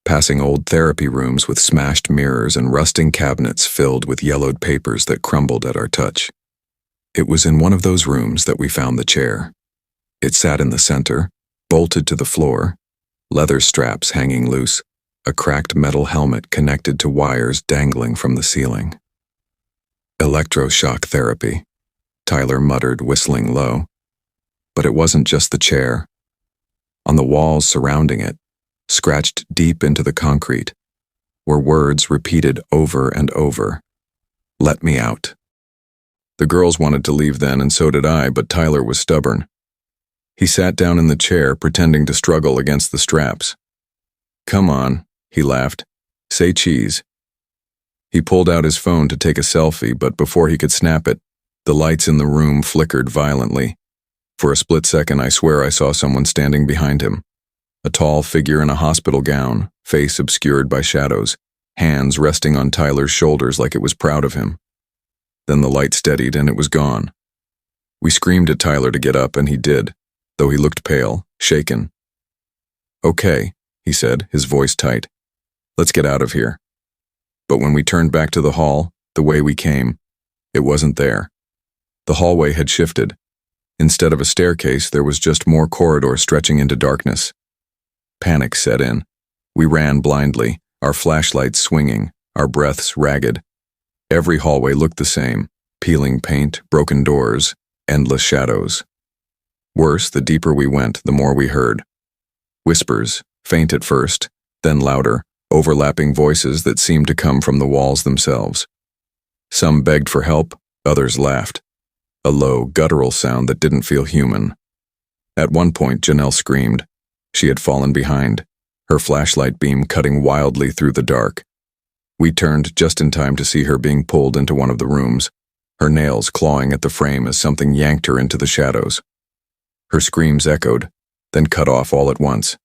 passing old therapy rooms with smashed mirrors and rusting cabinets filled with yellowed papers that crumbled at our touch. It was in one of those rooms that we found the chair. It sat in the center, bolted to the floor, leather straps hanging loose, a cracked metal helmet connected to wires dangling from the ceiling. "Electroshock therapy," Tyler muttered, whistling low. But it wasn't just the chair. On the walls surrounding it, scratched deep into the concrete, were words repeated over and over. "Let me out." The girls wanted to leave then, and so did I, but Tyler was stubborn. He sat down in the chair, pretending to struggle against the straps. "Come on," he laughed. "Say cheese." He pulled out his phone to take a selfie, but before he could snap it, the lights in the room flickered violently. For a split second, I swear I saw someone standing behind him. A tall figure in a hospital gown, face obscured by shadows, hands resting on Tyler's shoulders like it was proud of him. Then the light steadied and it was gone. We screamed at Tyler to get up, and he did, though he looked pale, shaken. "Okay," he said, his voice tight. "Let's get out of here." But when we turned back to the hall, the way we came, it wasn't there. The hallway had shifted. Instead of a staircase, there was just more corridor stretching into darkness. Panic set in. We ran blindly, our flashlights swinging, our breaths ragged. Every hallway looked the same: peeling paint, broken doors, endless shadows. Worse, the deeper we went, the more we heard. Whispers, faint at first, then louder, overlapping voices that seemed to come from the walls themselves. Some begged for help, others laughed. A low, guttural sound that didn't feel human. At one point, Janelle screamed. She had fallen behind, her flashlight beam cutting wildly through the dark. We turned just in time to see her being pulled into one of the rooms, her nails clawing at the frame as something yanked her into the shadows. Her screams echoed, then cut off all at once.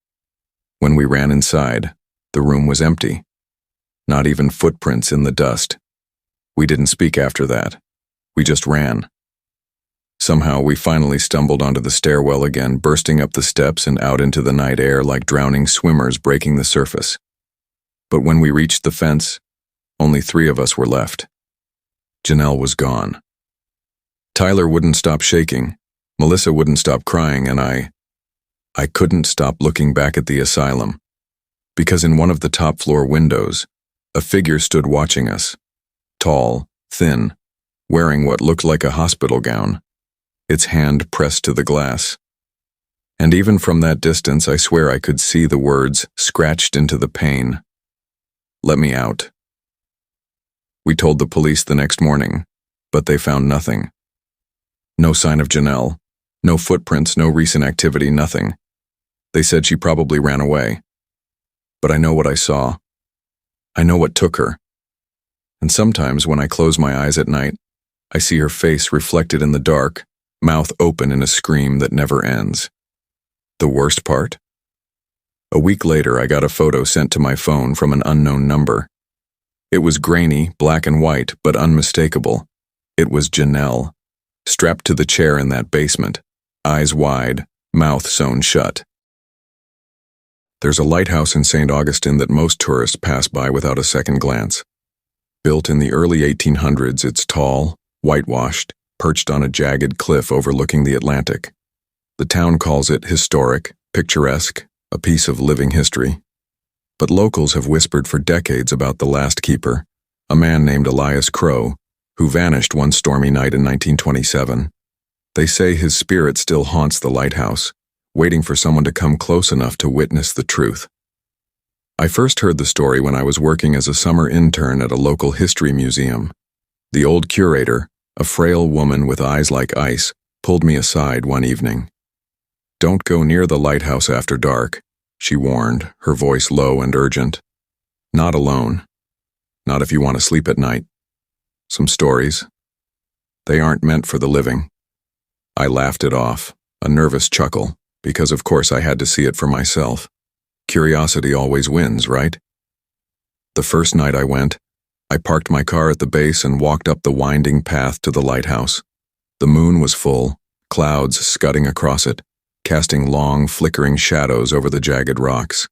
When we ran inside, the room was empty. Not even footprints in the dust. We didn't speak after that. We just ran. Somehow we finally stumbled onto the stairwell again, bursting up the steps and out into the night air like drowning swimmers breaking the surface. But when we reached the fence, only 3 of us were left. Janelle was gone. Tyler wouldn't stop shaking, Melissa wouldn't stop crying, and I couldn't stop looking back at the asylum. Because in one of the top floor windows, a figure stood watching us. Tall, thin, wearing what looked like a hospital gown, its hand pressed to the glass. And even from that distance, I swear I could see the words scratched into the pane. "Let me out." We told the police the next morning, but they found nothing. No sign of Janelle, no footprints, no recent activity, nothing. They said she probably ran away. But I know what I saw. I know what took her. And sometimes when I close my eyes at night, I see her face reflected in the dark, mouth open in a scream that never ends. The worst part? A week later, I got a photo sent to my phone from an unknown number. It was grainy, black and white, but unmistakable. It was Janelle, strapped to the chair in that basement, eyes wide, mouth sewn shut. There's a lighthouse in St. Augustine that most tourists pass by without a second glance. Built in the early 1800s, it's tall, whitewashed, perched on a jagged cliff overlooking the Atlantic. The town calls it historic, picturesque, a piece of living history. But locals have whispered for decades about the last keeper, a man named Elias Crow, who vanished one stormy night in 1927. They say his spirit still haunts the lighthouse, waiting for someone to come close enough to witness the truth. I first heard the story when I was working as a summer intern at a local history museum. The old curator, a frail woman with eyes like ice, pulled me aside one evening. "Don't go near the lighthouse after dark," she warned, her voice low and urgent. "Not alone. Not if you want to sleep at night. Some stories. They aren't meant for the living." I laughed it off, a nervous chuckle, because of course I had to see it for myself. Curiosity always wins, right? The first night I went, I parked my car at the base and walked up the winding path to the lighthouse. The moon was full, clouds scudding across it, casting long, flickering shadows over the jagged rocks.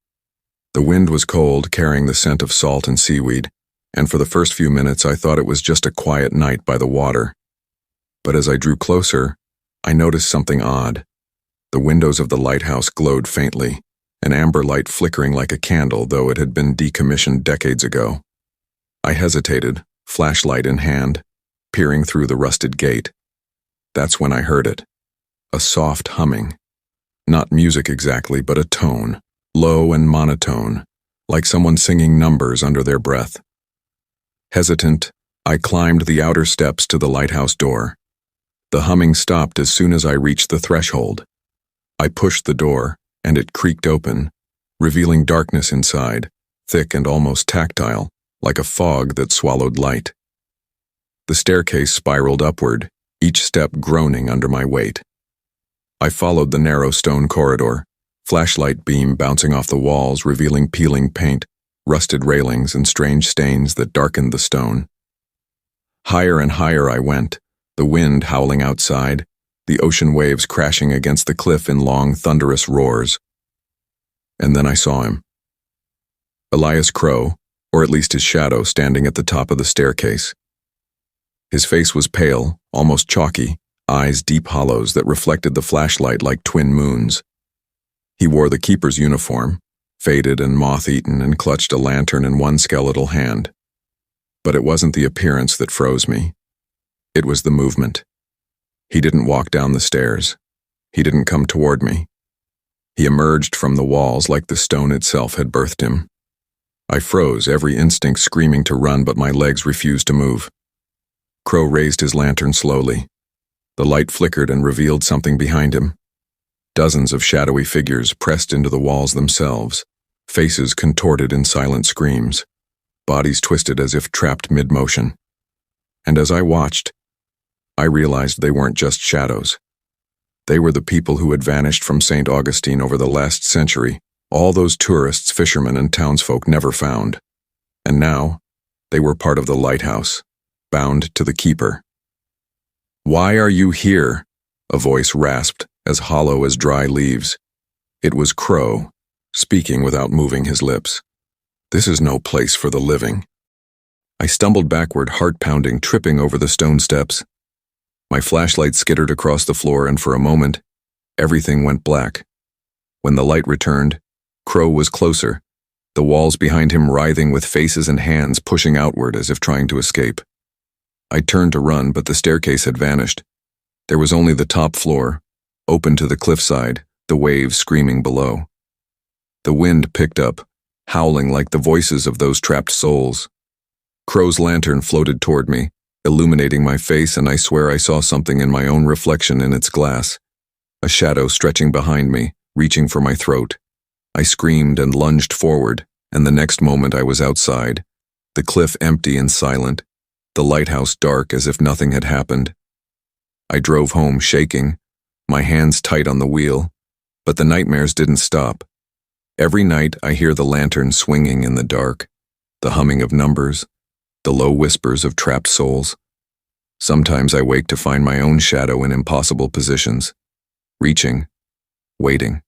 The wind was cold, carrying the scent of salt and seaweed, and for the first few minutes I thought it was just a quiet night by the water. But as I drew closer, I noticed something odd. The windows of the lighthouse glowed faintly, an amber light flickering like a candle, though it had been decommissioned decades ago. I hesitated, flashlight in hand, peering through the rusted gate. That's when I heard it. A soft humming. Not music exactly, but a tone, low and monotone, like someone singing numbers under their breath. Hesitant, I climbed the outer steps to the lighthouse door. The humming stopped as soon as I reached the threshold. I pushed the door, and it creaked open, revealing darkness inside, thick and almost tactile, like a fog that swallowed light. The staircase spiraled upward, each step groaning under my weight. I followed the narrow stone corridor, flashlight beam bouncing off the walls, revealing peeling paint, rusted railings, and strange stains that darkened the stone. Higher and higher I went, the wind howling outside, the ocean waves crashing against the cliff in long, thunderous roars. And then I saw him. Elias Crow, or at least his shadow, standing at the top of the staircase. His face was pale, almost chalky, eyes deep hollows that reflected the flashlight like twin moons. He wore the keeper's uniform, faded and moth-eaten, and clutched a lantern in one skeletal hand. But it wasn't the appearance that froze me. It was the movement. He didn't walk down the stairs. He didn't come toward me. He emerged from the walls like the stone itself had birthed him. I froze, every instinct screaming to run, but my legs refused to move. Crow raised his lantern slowly. The light flickered and revealed something behind him. Dozens of shadowy figures pressed into the walls themselves, faces contorted in silent screams, bodies twisted as if trapped mid-motion. And as I watched, I realized they weren't just shadows. They were the people who had vanished from St. Augustine over the last century, all those tourists, fishermen, and townsfolk never found. And now, they were part of the lighthouse, bound to the keeper. "Why are you here?" a voice rasped, as hollow as dry leaves. It was Crow, speaking without moving his lips. "This is no place for the living." I stumbled backward, heart-pounding, tripping over the stone steps. My flashlight skittered across the floor, and for a moment, everything went black. When the light returned, Crow was closer, the walls behind him writhing with faces and hands pushing outward as if trying to escape. I turned to run, but the staircase had vanished. There was only the top floor, open to the cliffside, the waves screaming below. The wind picked up, howling like the voices of those trapped souls. Crow's lantern floated toward me, illuminating my face, and I swear I saw something in my own reflection in its glass. A shadow stretching behind me, reaching for my throat. I screamed and lunged forward, and the next moment I was outside, the cliff empty and silent, the lighthouse dark as if nothing had happened. I drove home shaking, my hands tight on the wheel, but the nightmares didn't stop. Every night I hear the lantern swinging in the dark, the humming of numbers, the low whispers of trapped souls. Sometimes I wake to find my own shadow in impossible positions, reaching, waiting.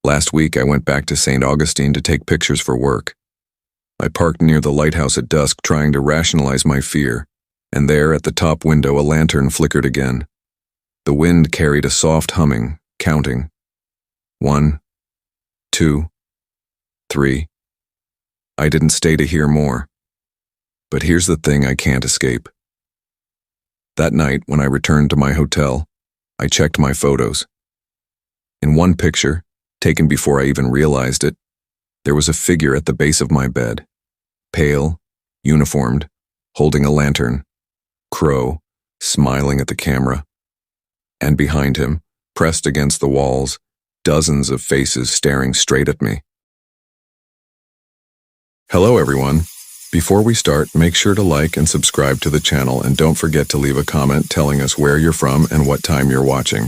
Last week I went back to St. Augustine to take pictures for work. I parked near the lighthouse at dusk, trying to rationalize my fear, and there at the top window a lantern flickered again. The wind carried a soft humming, counting. 1, 2, 3. I didn't stay to hear more. But here's the thing I can't escape. That night, when I returned to my hotel, I checked my photos. In one picture, taken before I even realized it, there was a figure at the base of my bed, pale, uniformed, holding a lantern, crow, smiling at the camera. And behind him, pressed against the walls, dozens of faces staring straight at me. Hello everyone. Before we start, make sure to like and subscribe to the channel and don't forget to leave a comment telling us where you're from and what time you're watching.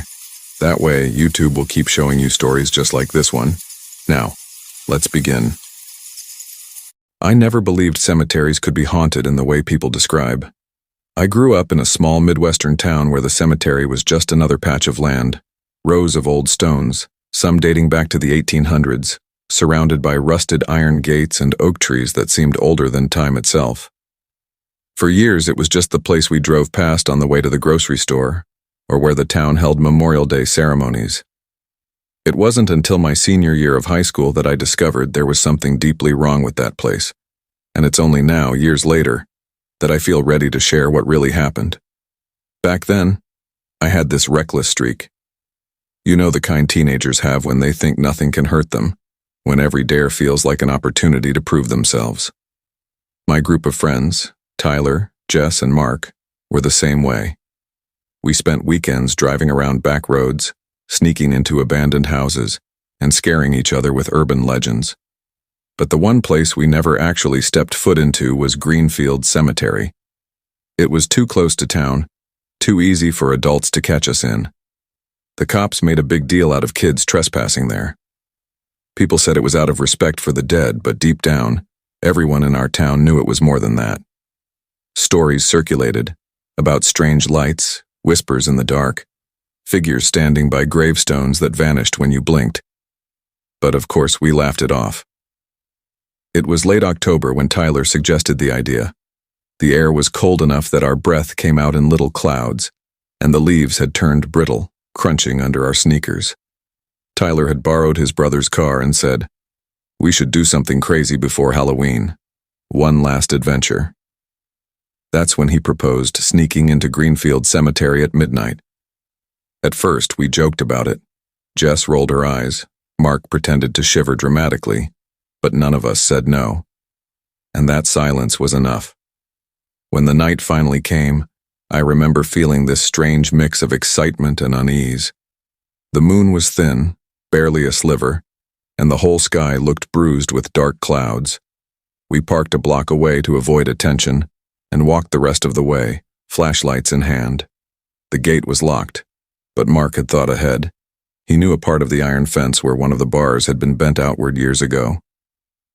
That way, YouTube will keep showing you stories just like this one. Now, let's begin. I never believed cemeteries could be haunted in the way people describe. I grew up in a small Midwestern town where the cemetery was just another patch of land, rows of old stones, some dating back to the 1800s, surrounded by rusted iron gates and oak trees that seemed older than time itself. For years, it was just the place we drove past on the way to the grocery store, or where the town held Memorial Day ceremonies. It wasn't until my senior year of high school that I discovered there was something deeply wrong with that place, and it's only now, years later, that I feel ready to share what really happened. Back then, I had this reckless streak. You know the kind teenagers have when they think nothing can hurt them, when every dare feels like an opportunity to prove themselves. My group of friends, Tyler, Jess, and Mark, were the same way. We spent weekends driving around back roads, sneaking into abandoned houses, and scaring each other with urban legends. But the one place we never actually stepped foot into was Greenfield Cemetery. It was too close to town, too easy for adults to catch us in. The cops made a big deal out of kids trespassing there. People said it was out of respect for the dead, but deep down, everyone in our town knew it was more than that. Stories circulated about strange lights, whispers in the dark, figures standing by gravestones that vanished when you blinked. But of course, we laughed it off. It was late October when Tyler suggested the idea. The air was cold enough that our breath came out in little clouds, and the leaves had turned brittle, crunching under our sneakers. Tyler had borrowed his brother's car and said, "We should do something crazy before Halloween. One last adventure." That's when he proposed sneaking into Greenfield Cemetery at midnight. At first, we joked about it. Jess rolled her eyes. Mark pretended to shiver dramatically, but none of us said no. And that silence was enough. When the night finally came, I remember feeling this strange mix of excitement and unease. The moon was thin, barely a sliver, and the whole sky looked bruised with dark clouds. We parked a block away to avoid attention and walked the rest of the way, flashlights in hand. The gate was locked, but Mark had thought ahead. He knew a part of the iron fence where one of the bars had been bent outward years ago.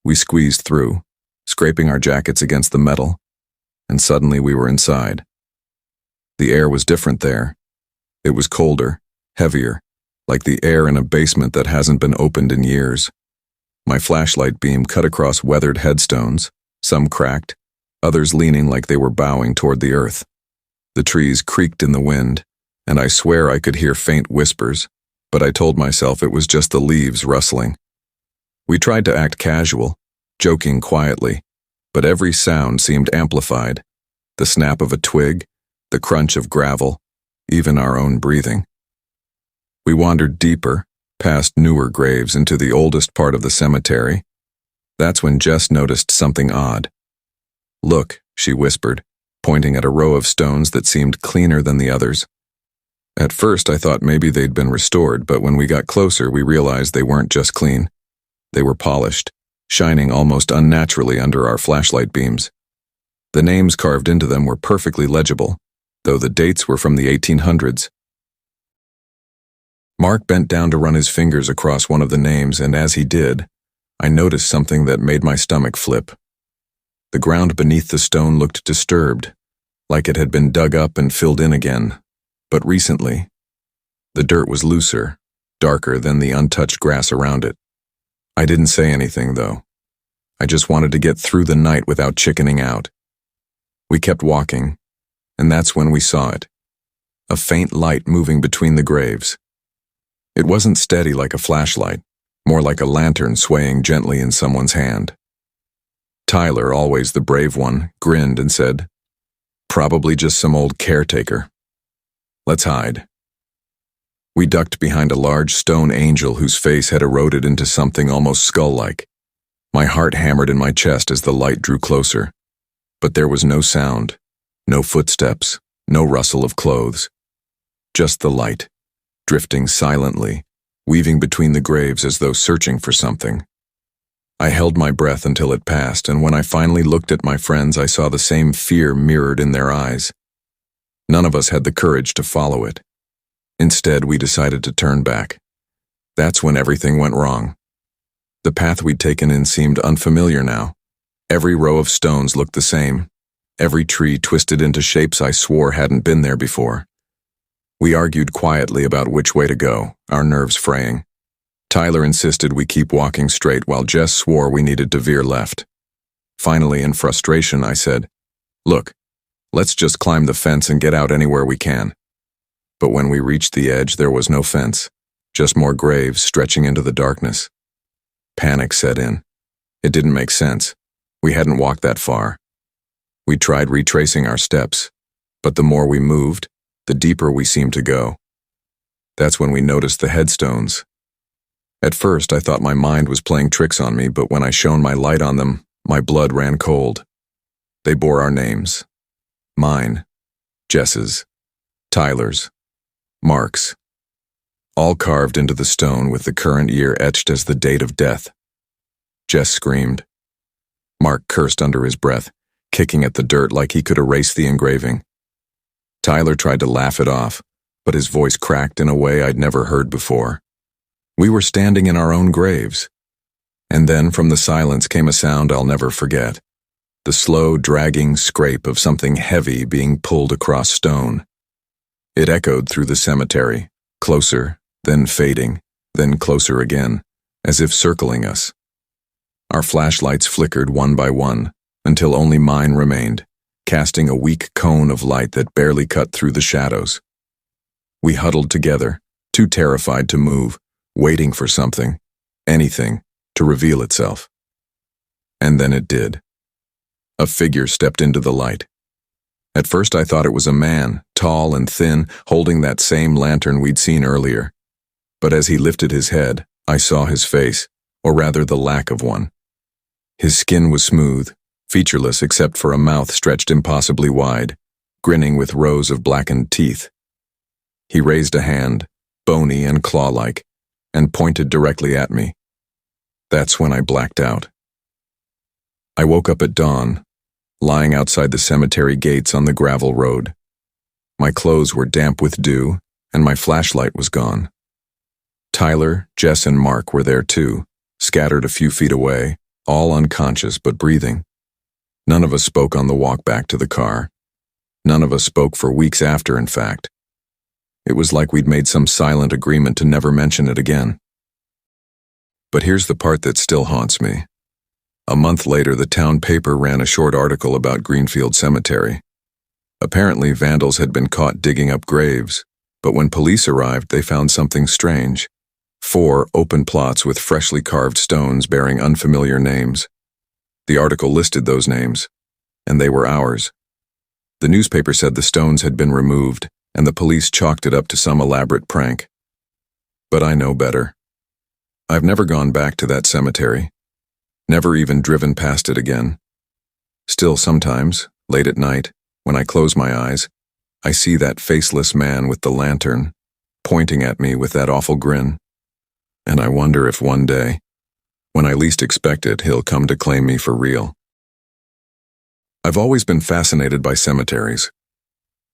We squeezed through, scraping our jackets against the metal, and suddenly we were inside. The air was different there. It was colder, heavier, like the air in a basement that hasn't been opened in years. My flashlight beam cut across weathered headstones, some cracked, others leaning like they were bowing toward the earth. The trees creaked in the wind, and I swear I could hear faint whispers, but I told myself it was just the leaves rustling. We tried to act casual, joking quietly, but every sound seemed amplified. The snap of a twig, the crunch of gravel, even our own breathing. We wandered deeper, past newer graves into the oldest part of the cemetery. That's when Jess noticed something odd. "Look," she whispered, pointing at a row of stones that seemed cleaner than the others. At first, I thought maybe they'd been restored, but when we got closer, we realized they weren't just clean. They were polished, shining almost unnaturally under our flashlight beams. The names carved into them were perfectly legible, though the dates were from the 1800s. Mark bent down to run his fingers across one of the names, and as he did, I noticed something that made my stomach flip. The ground beneath the stone looked disturbed, like it had been dug up and filled in again, but recently. The dirt was looser, darker than the untouched grass around it. I didn't say anything, though. I just wanted to get through the night without chickening out. We kept walking, and that's when we saw it. A faint light moving between the graves. It wasn't steady like a flashlight. more like a lantern swaying gently in someone's hand. Tyler, always the brave one, grinned and said, "Probably just some old caretaker. Let's hide." We ducked behind a large stone angel whose face had eroded into something almost skull-like. My heart hammered in my chest as the light drew closer. But there was no sound, no footsteps, no rustle of clothes. Just the light, drifting silently, weaving between the graves as though searching for something. I held my breath until it passed, and when I finally looked at my friends, I saw the same fear mirrored in their eyes. None of us had the courage to follow it. Instead, we decided to turn back. That's when everything went wrong. The path we'd taken in seemed unfamiliar now. Every row of stones looked the same. Every tree twisted into shapes I swore hadn't been there before. We argued quietly about which way to go, our nerves fraying. Tyler insisted we keep walking straight while Jess swore we needed to veer left. Finally, in frustration, I said, "Look, let's just climb the fence and get out anywhere we can." But when we reached the edge, there was no fence, just more graves stretching into the darkness. Panic set in. It didn't make sense. We hadn't walked that far. We tried retracing our steps, but the more we moved, the deeper we seemed to go. That's when we noticed the headstones. At first, I thought my mind was playing tricks on me, but when I shone my light on them, my blood ran cold. They bore our names. Mine, Jess's, Tyler's, Mark's. All carved into the stone with the current year etched as the date of death. Jess screamed. Mark cursed under his breath, kicking at the dirt like he could erase the engraving. Tyler tried to laugh it off, but his voice cracked in a way I'd never heard before. We were standing in our own graves. And then from the silence came a sound I'll never forget. The slow, dragging scrape of something heavy being pulled across stone. It echoed through the cemetery, closer, then fading, then closer again, as if circling us. Our flashlights flickered one by one, until only mine remained, casting a weak cone of light that barely cut through the shadows. We huddled together, too terrified to move, waiting for something, anything, to reveal itself. And then it did. A figure stepped into the light. At first I thought it was a man, tall and thin, holding that same lantern we'd seen earlier. But as he lifted his head, I saw his face, or rather the lack of one. His skin was smooth, featureless except for a mouth stretched impossibly wide, grinning with rows of blackened teeth. He raised a hand, bony and claw-like, and pointed directly at me. That's when I blacked out. I woke up at dawn, lying outside the cemetery gates on the gravel road. My clothes were damp with dew, and my flashlight was gone. Tyler, Jess, and Mark were there too, scattered a few feet away, all unconscious but breathing. None of us spoke on the walk back to the car. None of us spoke for weeks after, in fact. It was like we'd made some silent agreement to never mention it again. But here's the part that still haunts me. A month later, the town paper ran a short article about Greenfield Cemetery. Apparently, vandals had been caught digging up graves, but when police arrived, they found something strange. 4 open plots with freshly carved stones bearing unfamiliar names. The article listed those names, and they were ours. The newspaper said the stones had been removed, and the police chalked it up to some elaborate prank. But I know better. I've never gone back to that cemetery, never even driven past it again. Still sometimes, late at night, when I close my eyes, I see that faceless man with the lantern, pointing at me with that awful grin. And I wonder if one day, when I least expect it, he'll come to claim me for real. I've always been fascinated by cemeteries.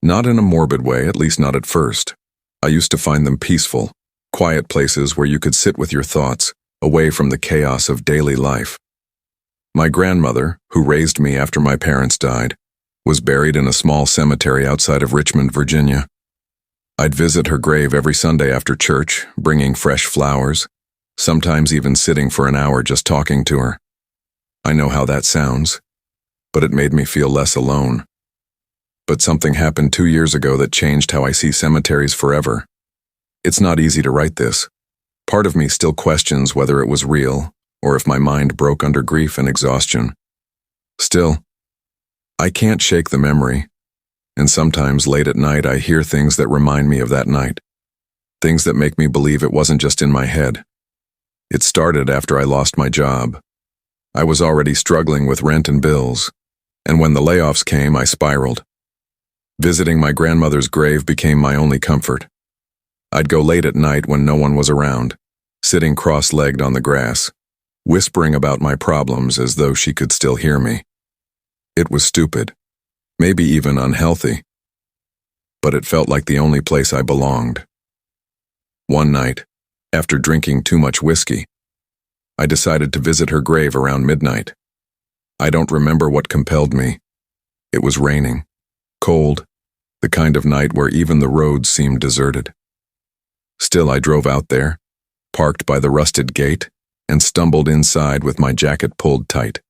Not in a morbid way, at least not at first. I used to find them peaceful, quiet places where you could sit with your thoughts, away from the chaos of daily life. My grandmother, who raised me after my parents died, was buried in a small cemetery outside of Richmond, Virginia. I'd visit her grave every Sunday after church, bringing fresh flowers, sometimes even sitting for an hour just talking to her. I know how that sounds, but it made me feel less alone. But something happened 2 years ago that changed how I see cemeteries forever. It's not easy to write this, Part of me still questions whether it was real, or if my mind broke under grief and exhaustion. Still, I can't shake the memory, and sometimes late at night I hear things that remind me of that night. Things that make me believe it wasn't just in my head. It started after I lost my job. I was already struggling with rent and bills, and when the layoffs came, I spiraled. Visiting my grandmother's grave became my only comfort. I'd go late at night when no one was around, sitting cross-legged on the grass, whispering about my problems as though she could still hear me. It was stupid, maybe even unhealthy, but it felt like the only place I belonged. One night, after drinking too much whiskey, I decided to visit her grave around midnight. I don't remember what compelled me. It was raining, cold, the kind of night where even the roads seemed deserted. Still, I drove out there, parked by the rusted gate, and stumbled inside with my jacket pulled tight.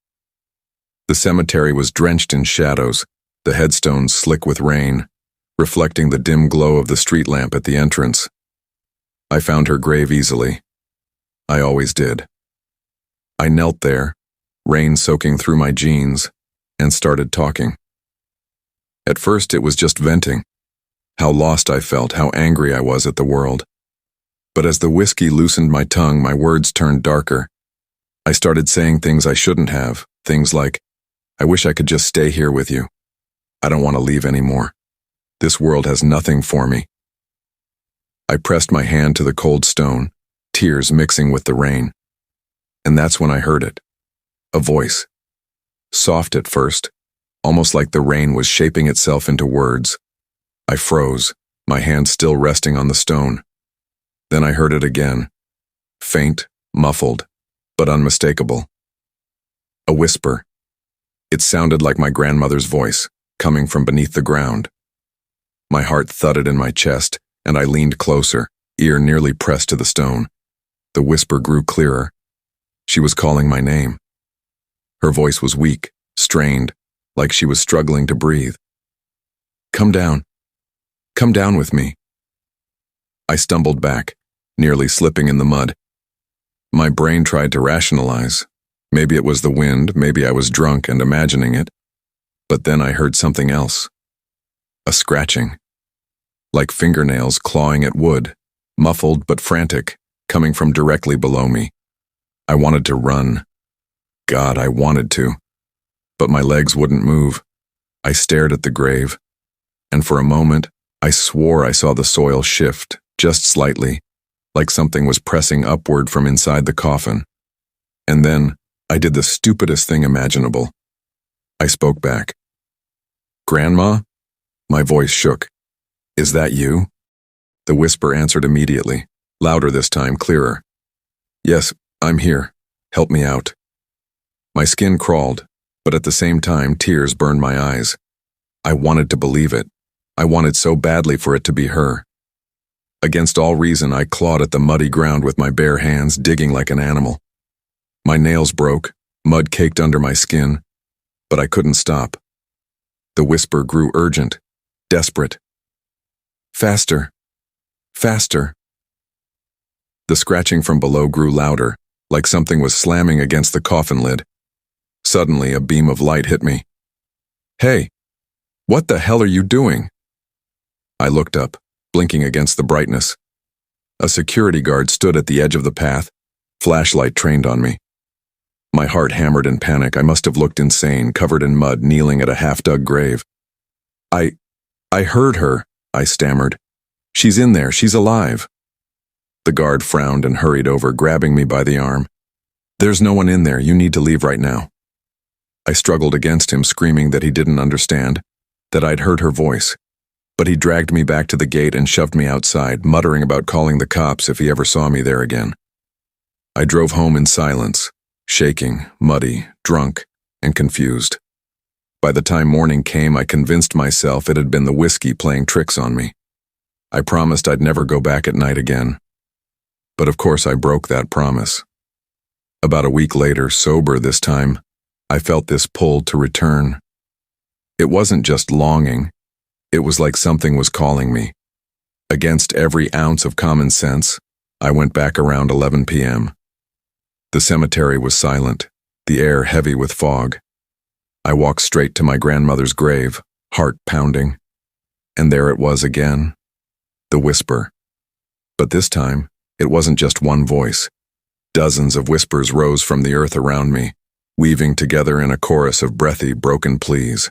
The cemetery was drenched in shadows, the headstones slick with rain, reflecting the dim glow of the street lamp at the entrance. I found her grave easily. I always did. I knelt there, rain soaking through my jeans, and started talking. At first it was just venting, how lost I felt, how angry I was at the world. But as the whiskey loosened my tongue, my words turned darker. I started saying things I shouldn't have, things like, I wish I could just stay here with you. I don't want to leave anymore. This world has nothing for me. I pressed my hand to the cold stone, tears mixing with the rain. And that's when I heard it. A voice. Soft at first, almost like the rain was shaping itself into words. I froze, my hand still resting on the stone. Then I heard it again. Faint, muffled, but unmistakable. A whisper. It sounded like my grandmother's voice, coming from beneath the ground. My heart thudded in my chest, and I leaned closer, ear nearly pressed to the stone. The whisper grew clearer. She was calling my name. Her voice was weak, strained, like she was struggling to breathe. Come down. Come down with me. I stumbled back, nearly slipping in the mud. My brain tried to rationalize. Maybe it was the wind, maybe I was drunk and imagining it. But then I heard something else. A scratching. Like fingernails clawing at wood, muffled but frantic, coming from directly below me. I wanted to run. God, I wanted to. But my legs wouldn't move. I stared at the grave, and for a moment, I swore I saw the soil shift, just slightly, like something was pressing upward from inside the coffin. And then, I did the stupidest thing imaginable. I spoke back. Grandma? My voice shook. Is that you? The whisper answered immediately, louder this time, clearer. Yes, I'm here. Help me out. My skin crawled, but at the same time, tears burned my eyes. I wanted to believe it. I wanted so badly for it to be her. Against all reason, I clawed at the muddy ground with my bare hands, digging like an animal. My nails broke, mud caked under my skin, but I couldn't stop. The whisper grew urgent, desperate. Faster. Faster. The scratching from below grew louder, like something was slamming against the coffin lid. Suddenly, a beam of light hit me. Hey, what the hell are you doing? I looked up, blinking against the brightness. A security guard stood at the edge of the path, flashlight trained on me. My heart hammered in panic. I must have looked insane, covered in mud, kneeling at a half-dug grave. I heard her, I stammered. She's in there, she's alive. The guard frowned and hurried over, grabbing me by the arm. There's no one in there, you need to leave right now. I struggled against him, screaming that he didn't understand, that I'd heard her voice. But he dragged me back to the gate and shoved me outside, muttering about calling the cops if he ever saw me there again. I drove home in silence, shaking, muddy, drunk, and confused. By the time morning came, I convinced myself it had been the whiskey playing tricks on me. I promised I'd never go back at night again. But of course I broke that promise. About a week later, sober this time, I felt this pull to return. It wasn't just longing. It was like something was calling me. Against every ounce of common sense, I went back around 11 p.m. The cemetery was silent, the air heavy with fog. I walked straight to my grandmother's grave, heart pounding. And there it was again, the whisper. But this time, it wasn't just one voice. Dozens of whispers rose from the earth around me, weaving together in a chorus of breathy, broken pleas.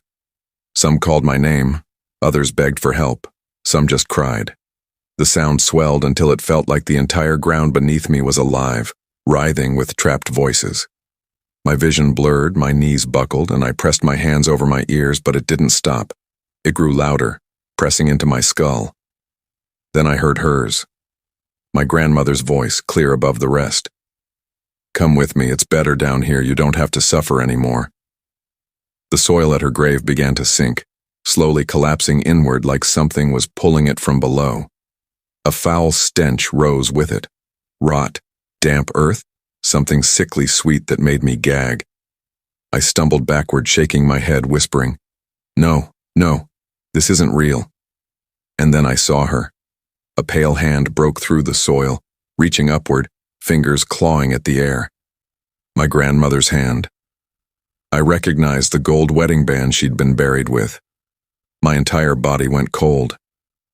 Some called my name, others begged for help, some just cried. The sound swelled until it felt like the entire ground beneath me was alive, writhing with trapped voices. My vision blurred, my knees buckled, and I pressed my hands over my ears, but it didn't stop. It grew louder, pressing into my skull. Then I heard hers, my grandmother's voice, clear above the rest. "Come with me, it's better down here, you don't have to suffer anymore." The soil at her grave began to sink, slowly collapsing inward like something was pulling it from below. A foul stench rose with it. Rot, damp earth, something sickly sweet that made me gag. I stumbled backward, shaking my head, whispering, "No, no, this isn't real." And then I saw her. A pale hand broke through the soil, reaching upward, fingers clawing at the air. My grandmother's hand. I recognized the gold wedding band she'd been buried with. My entire body went cold.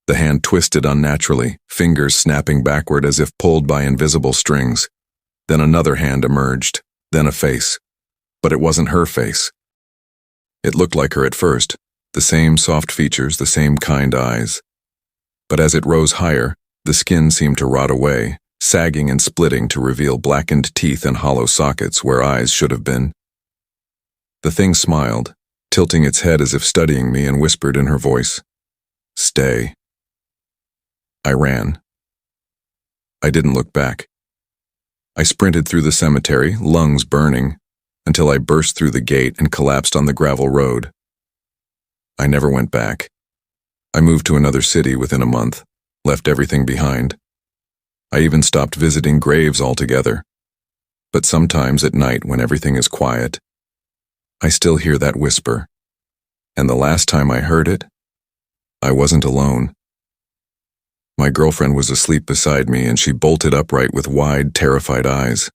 The hand twisted unnaturally, fingers snapping backward as if pulled by invisible strings. Then another hand emerged, then a face. But it wasn't her face. It looked like her at first, the same soft features, the same kind eyes. But as it rose higher, the skin seemed to rot away, sagging and splitting to reveal blackened teeth and hollow sockets where eyes should have been. The thing smiled, tilting its head as if studying me, and whispered in her voice, "Stay." I ran. I didn't look back. I sprinted through the cemetery, lungs burning, until I burst through the gate and collapsed on the gravel road. I never went back. I moved to another city within a month, left everything behind. I even stopped visiting graves altogether. But sometimes at night, when everything is quiet, I still hear that whisper. And the last time I heard it, I wasn't alone. My girlfriend was asleep beside me, and she bolted upright with wide, terrified eyes.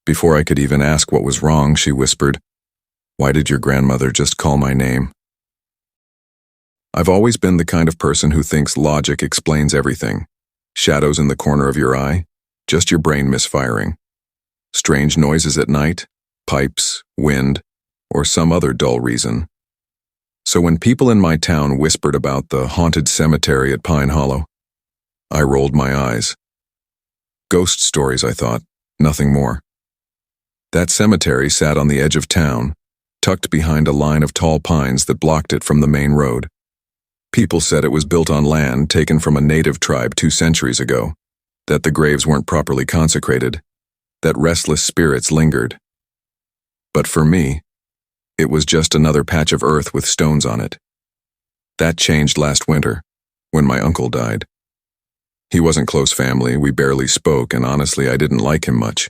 Before I could even ask what was wrong, she whispered, "Why did your grandmother just call my name?" I've always been the kind of person who thinks logic explains everything. Shadows in the corner of your eye, just your brain misfiring. Strange noises at night, pipes, wind, or some other dull reason. So when people in my town whispered about the haunted cemetery at Pine Hollow, I rolled my eyes. Ghost stories, I thought, nothing more. That cemetery sat on the edge of town, tucked behind a line of tall pines that blocked it from the main road. People said it was built on land taken from a native tribe 2 centuries ago, that the graves weren't properly consecrated, that restless spirits lingered. But for me, it was just another patch of earth with stones on it. That changed last winter, when my uncle died. He wasn't close family, we barely spoke, and honestly I didn't like him much.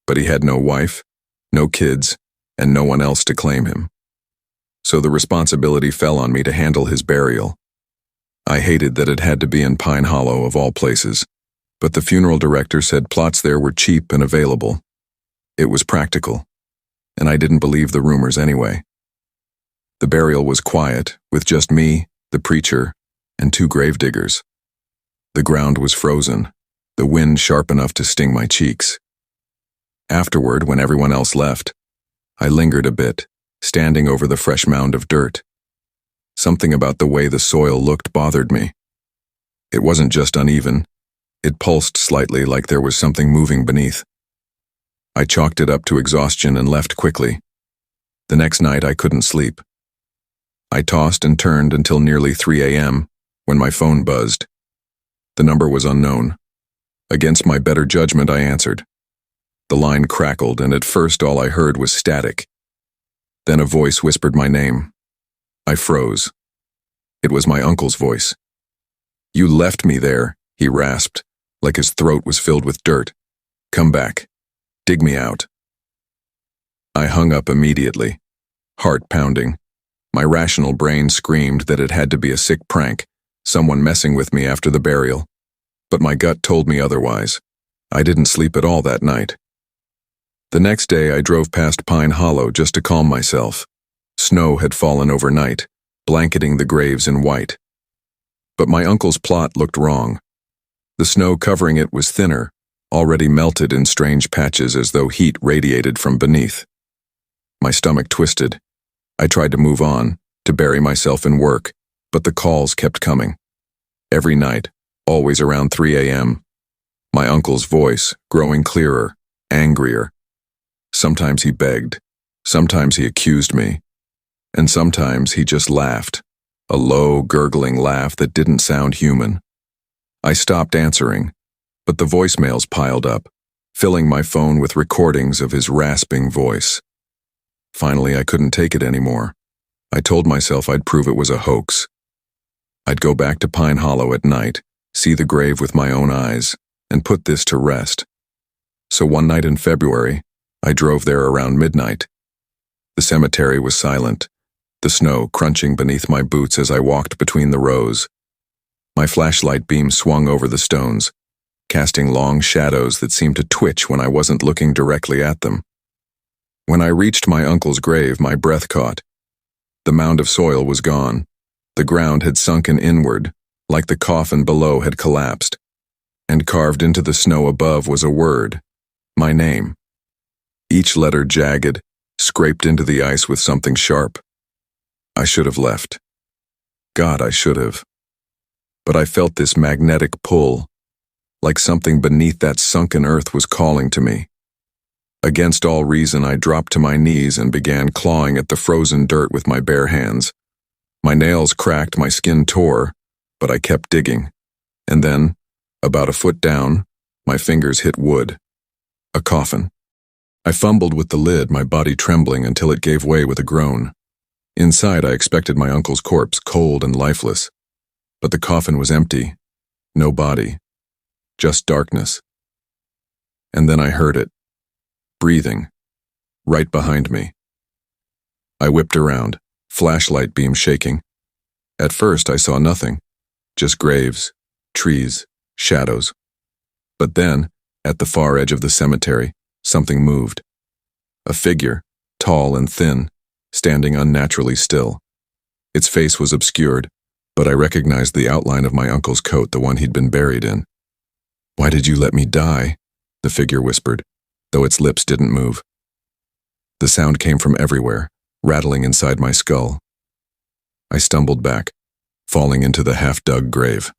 But he had no wife, no kids, and no one else to claim him. So the responsibility fell on me to handle his burial. I hated that it had to be in Pine Hollow of all places, but the funeral director said plots there were cheap and available. It was practical, and I didn't believe the rumors anyway. The burial was quiet, with just me, the preacher, and 2 gravediggers. The ground was frozen, the wind sharp enough to sting my cheeks. Afterward, when everyone else left, I lingered a bit, standing over the fresh mound of dirt. Something about the way the soil looked bothered me. It wasn't just uneven, it pulsed slightly like there was something moving beneath. I chalked it up to exhaustion and left quickly. The next night I couldn't sleep. I tossed and turned until nearly 3 a.m., when my phone buzzed. The number was unknown. Against my better judgment, I answered. The line crackled, and at first all I heard was static. Then a voice whispered my name. I froze. It was my uncle's voice. "You left me there," he rasped, like his throat was filled with dirt. "Come back. Dig me out." I hung up immediately, heart pounding. My rational brain screamed that it had to be a sick prank, someone messing with me after the burial. but my gut told me otherwise. I didn't sleep at all that night. The next day I drove past Pine Hollow just to calm myself. Snow had fallen overnight, blanketing the graves in white. But my uncle's plot looked wrong. The snow covering it was thinner, already melted in strange patches as though heat radiated from beneath. My stomach twisted. I tried to move on, to bury myself in work, but the calls kept coming. Every night, always around 3 a.m. My uncle's voice, growing clearer, angrier. Sometimes he begged, sometimes he accused me, and sometimes he just laughed, a low, gurgling laugh that didn't sound human. I stopped answering, but the voicemails piled up, filling my phone with recordings of his rasping voice. Finally, I couldn't take it anymore. I told myself I'd prove it was a hoax. I'd go back to Pine Hollow at night, see the grave with my own eyes, and put this to rest. So one night in February, I drove there around midnight. The cemetery was silent, the snow crunching beneath my boots as I walked between the rows. My flashlight beam swung over the stones, casting long shadows that seemed to twitch when I wasn't looking directly at them. When I reached my uncle's grave, my breath caught. The mound of soil was gone. The ground had sunken inward, like the coffin below had collapsed. And carved into the snow above was a word, my name. Each letter jagged, scraped into the ice with something sharp. I should have left. God, I should have. But I felt this magnetic pull, like something beneath that sunken earth was calling to me. Against all reason, I dropped to my knees and began clawing at the frozen dirt with my bare hands. My nails cracked, my skin tore, but I kept digging. And then, about a foot down, my fingers hit wood. A coffin. I fumbled with the lid, my body trembling until it gave way with a groan. Inside, I expected my uncle's corpse, cold and lifeless. But the coffin was empty. No body. Just darkness. And then I heard it. Breathing. Right behind me. I whipped around, flashlight beam shaking. At first, I saw nothing. Just graves, trees, shadows. But then, at the far edge of the cemetery, something moved. A figure, tall and thin, standing unnaturally still. Its face was obscured, but I recognized the outline of my uncle's coat, the one he'd been buried in. "Why did you let me die?" the figure whispered, though its lips didn't move. The sound came from everywhere, rattling inside my skull. I stumbled back, falling into the half-dug grave.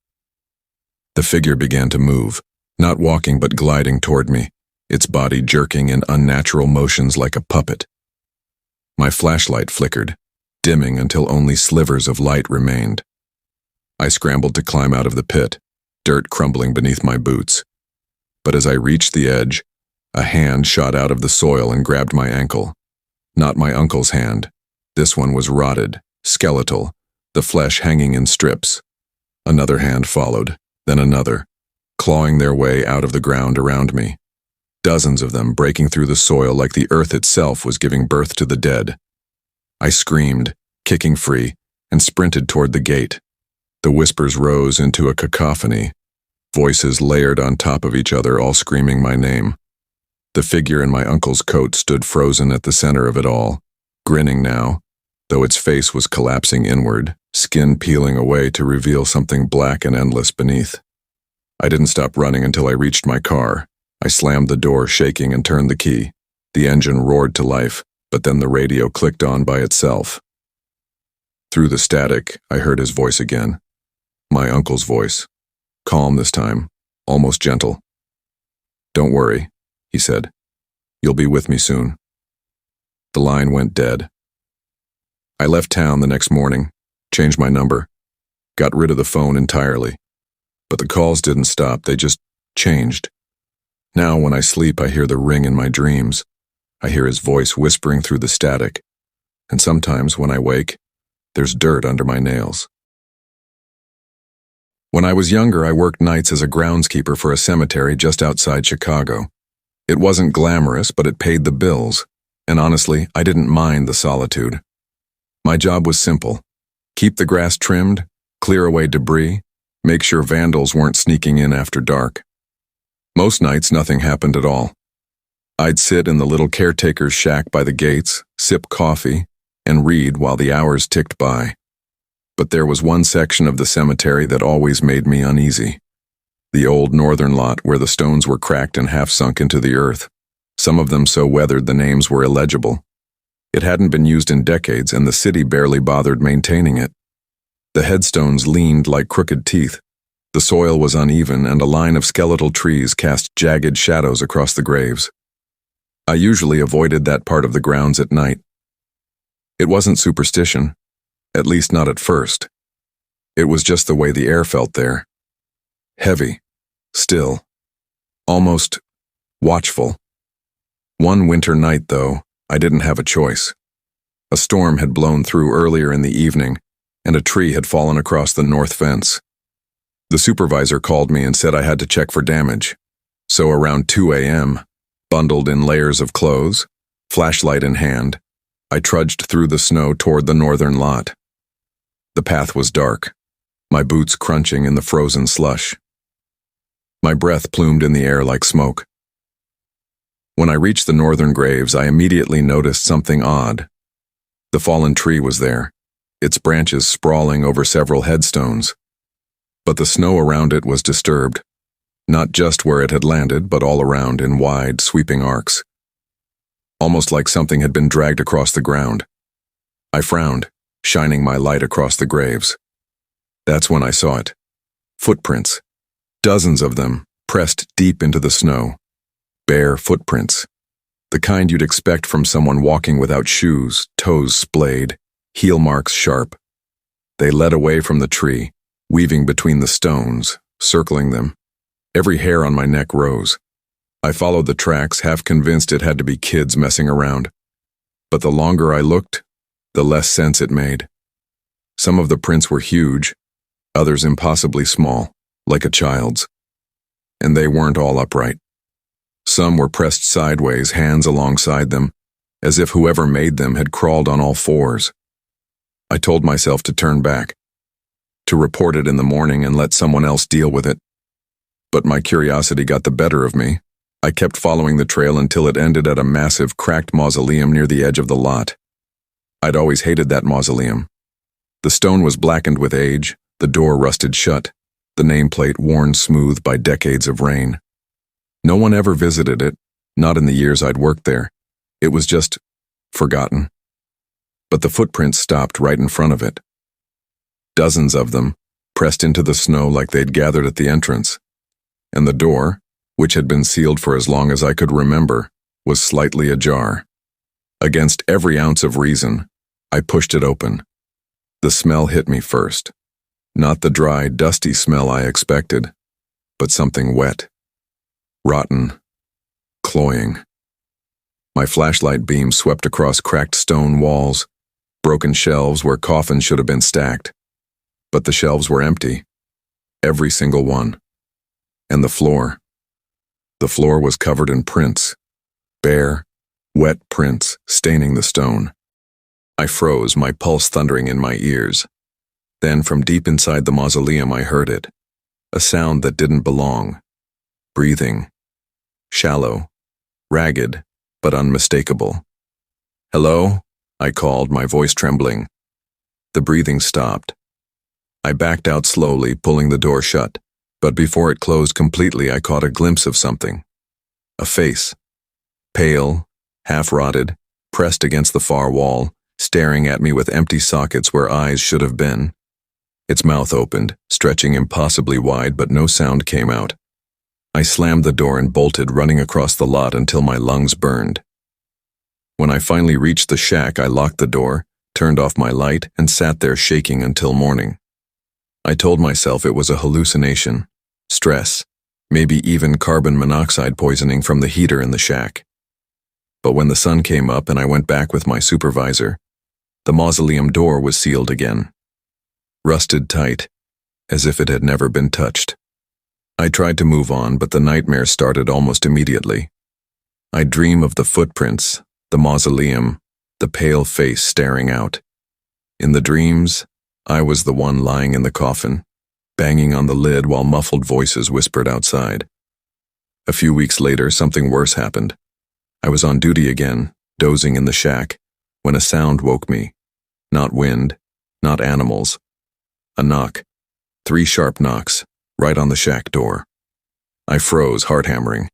The figure began to move, not walking but gliding toward me, its body jerking in unnatural motions like a puppet. My flashlight flickered, dimming until only slivers of light remained. I scrambled to climb out of the pit, dirt crumbling beneath my boots. But as I reached the edge, a hand shot out of the soil and grabbed my ankle. Not my uncle's hand. This one was rotted, skeletal, the flesh hanging in strips. Another hand followed, then another, clawing their way out of the ground around me. Dozens of them breaking through the soil like the earth itself was giving birth to the dead. I screamed, kicking free, and sprinted toward the gate. The whispers rose into a cacophony, voices layered on top of each other, all screaming my name. The figure in my uncle's coat stood frozen at the center of it all, grinning now, though its face was collapsing inward, skin peeling away to reveal something black and endless beneath. I didn't stop running until I reached my car. I slammed the door, shaking, and turned the key. The engine roared to life, but then the radio clicked on by itself. Through the static, I heard his voice again. My uncle's voice. Calm this time, almost gentle. "Don't worry," he said. "You'll be with me soon." The line went dead. I left town the next morning, changed my number, got rid of the phone entirely. But the calls didn't stop, they just changed. Now when I sleep, I hear the ring in my dreams. I hear his voice whispering through the static. And sometimes when I wake, there's dirt under my nails. When I was younger, I worked nights as a groundskeeper for a cemetery just outside Chicago. It wasn't glamorous, but it paid the bills. And honestly, I didn't mind the solitude. My job was simple. Keep the grass trimmed, clear away debris, make sure vandals weren't sneaking in after dark. Most nights, nothing happened at all. I'd sit in the little caretaker's shack by the gates, sip coffee, and read while the hours ticked by. But there was one section of the cemetery that always made me uneasy. The old northern lot where the stones were cracked and half sunk into the earth, some of them so weathered the names were illegible. It hadn't been used in decades, and the city barely bothered maintaining it. The headstones leaned like crooked teeth. The soil was uneven, and a line of skeletal trees cast jagged shadows across the graves. I usually avoided that part of the grounds at night. It wasn't superstition, at least not at first. It was just the way the air felt there. Heavy, still, almost watchful. One winter night, though, I didn't have a choice. A storm had blown through earlier in the evening, and a tree had fallen across the north fence. The supervisor called me and said I had to check for damage. So around 2 a.m., bundled in layers of clothes, flashlight in hand, I trudged through the snow toward the northern lot. The path was dark, my boots crunching in the frozen slush. My breath plumed in the air like smoke. When I reached the northern graves, I immediately noticed something odd. The fallen tree was there, its branches sprawling over several headstones. But the snow around it was disturbed, not just where it had landed, but all around in wide, sweeping arcs. Almost like something had been dragged across the ground. I frowned, shining my light across the graves. That's when I saw it. Footprints. Dozens of them, pressed deep into the snow. Bare footprints. The kind you'd expect from someone walking without shoes, toes splayed, heel marks sharp. They led away from the tree, weaving between the stones, circling them. Every hair on my neck rose. I followed the tracks, half convinced it had to be kids messing around. But the longer I looked, the less sense it made. Some of the prints were huge, others impossibly small, like a child's. And they weren't all upright. Some were pressed sideways, hands alongside them, as if whoever made them had crawled on all fours. I told myself to turn back, to report it in the morning and let someone else deal with it. But my curiosity got the better of me. I kept following the trail until it ended at a massive, cracked mausoleum near the edge of the lot. I'd always hated that mausoleum. The stone was blackened with age, the door rusted shut, the nameplate worn smooth by decades of rain. No one ever visited it, not in the years I'd worked there. It was just forgotten. But the footprints stopped right in front of it. Dozens of them, pressed into the snow like they'd gathered at the entrance. And the door, which had been sealed for as long as I could remember, was slightly ajar. Against every ounce of reason, I pushed it open. The smell hit me first. Not the dry, dusty smell I expected, but something wet. Rotten. Cloying. My flashlight beam swept across cracked stone walls, broken shelves where coffins should have been stacked. But the shelves were empty. Every single one. And the floor. The floor was covered in prints. Bare, wet prints staining the stone. I froze, my pulse thundering in my ears. Then from deep inside the mausoleum I heard it. A sound that didn't belong. Breathing. Shallow. Ragged, but unmistakable. "Hello?" I called, my voice trembling. The breathing stopped. I backed out slowly, pulling the door shut, but before it closed completely I caught a glimpse of something. A face. Pale, half-rotted, pressed against the far wall, staring at me with empty sockets where eyes should have been. Its mouth opened, stretching impossibly wide, but no sound came out. I slammed the door and bolted, running across the lot until my lungs burned. When I finally reached the shack, I locked the door, turned off my light, and sat there shaking until morning. I told myself it was a hallucination, stress, maybe even carbon monoxide poisoning from the heater in the shack. But when the sun came up and I went back with my supervisor, the mausoleum door was sealed again. Rusted tight, as if it had never been touched. I tried to move on, but the nightmare started almost immediately. I'd dream of the footprints, the mausoleum, the pale face staring out. In the dreams, I was the one lying in the coffin, banging on the lid while muffled voices whispered outside. A few weeks later, something worse happened. I was on duty again, dozing in the shack, when a sound woke me. Not wind, not animals. A knock. 3 sharp knocks, right on the shack door. I froze, heart hammering.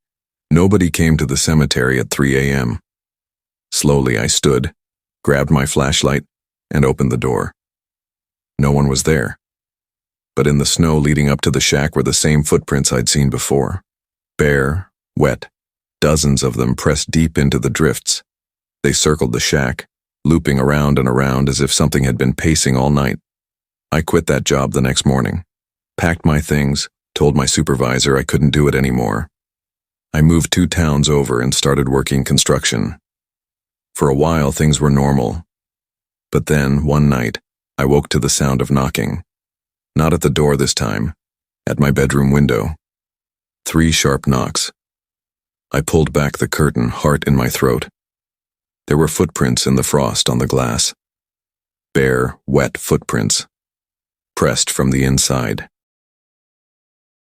Nobody came to the cemetery at 3 a.m. Slowly I stood, grabbed my flashlight, and opened the door. No one was there. But in the snow leading up to the shack were the same footprints I'd seen before. Bare, wet, dozens of them pressed deep into the drifts. They circled the shack, looping around and around as if something had been pacing all night. I quit that job the next morning, packed my things, told my supervisor I couldn't do it anymore. I moved 2 towns over and started working construction. For a while, things were normal. But then, one night, I woke to the sound of knocking. Not at the door this time, at my bedroom window. 3 sharp knocks. I pulled back the curtain, heart in my throat. There were footprints in the frost on the glass. Bare, wet footprints. Pressed from the inside.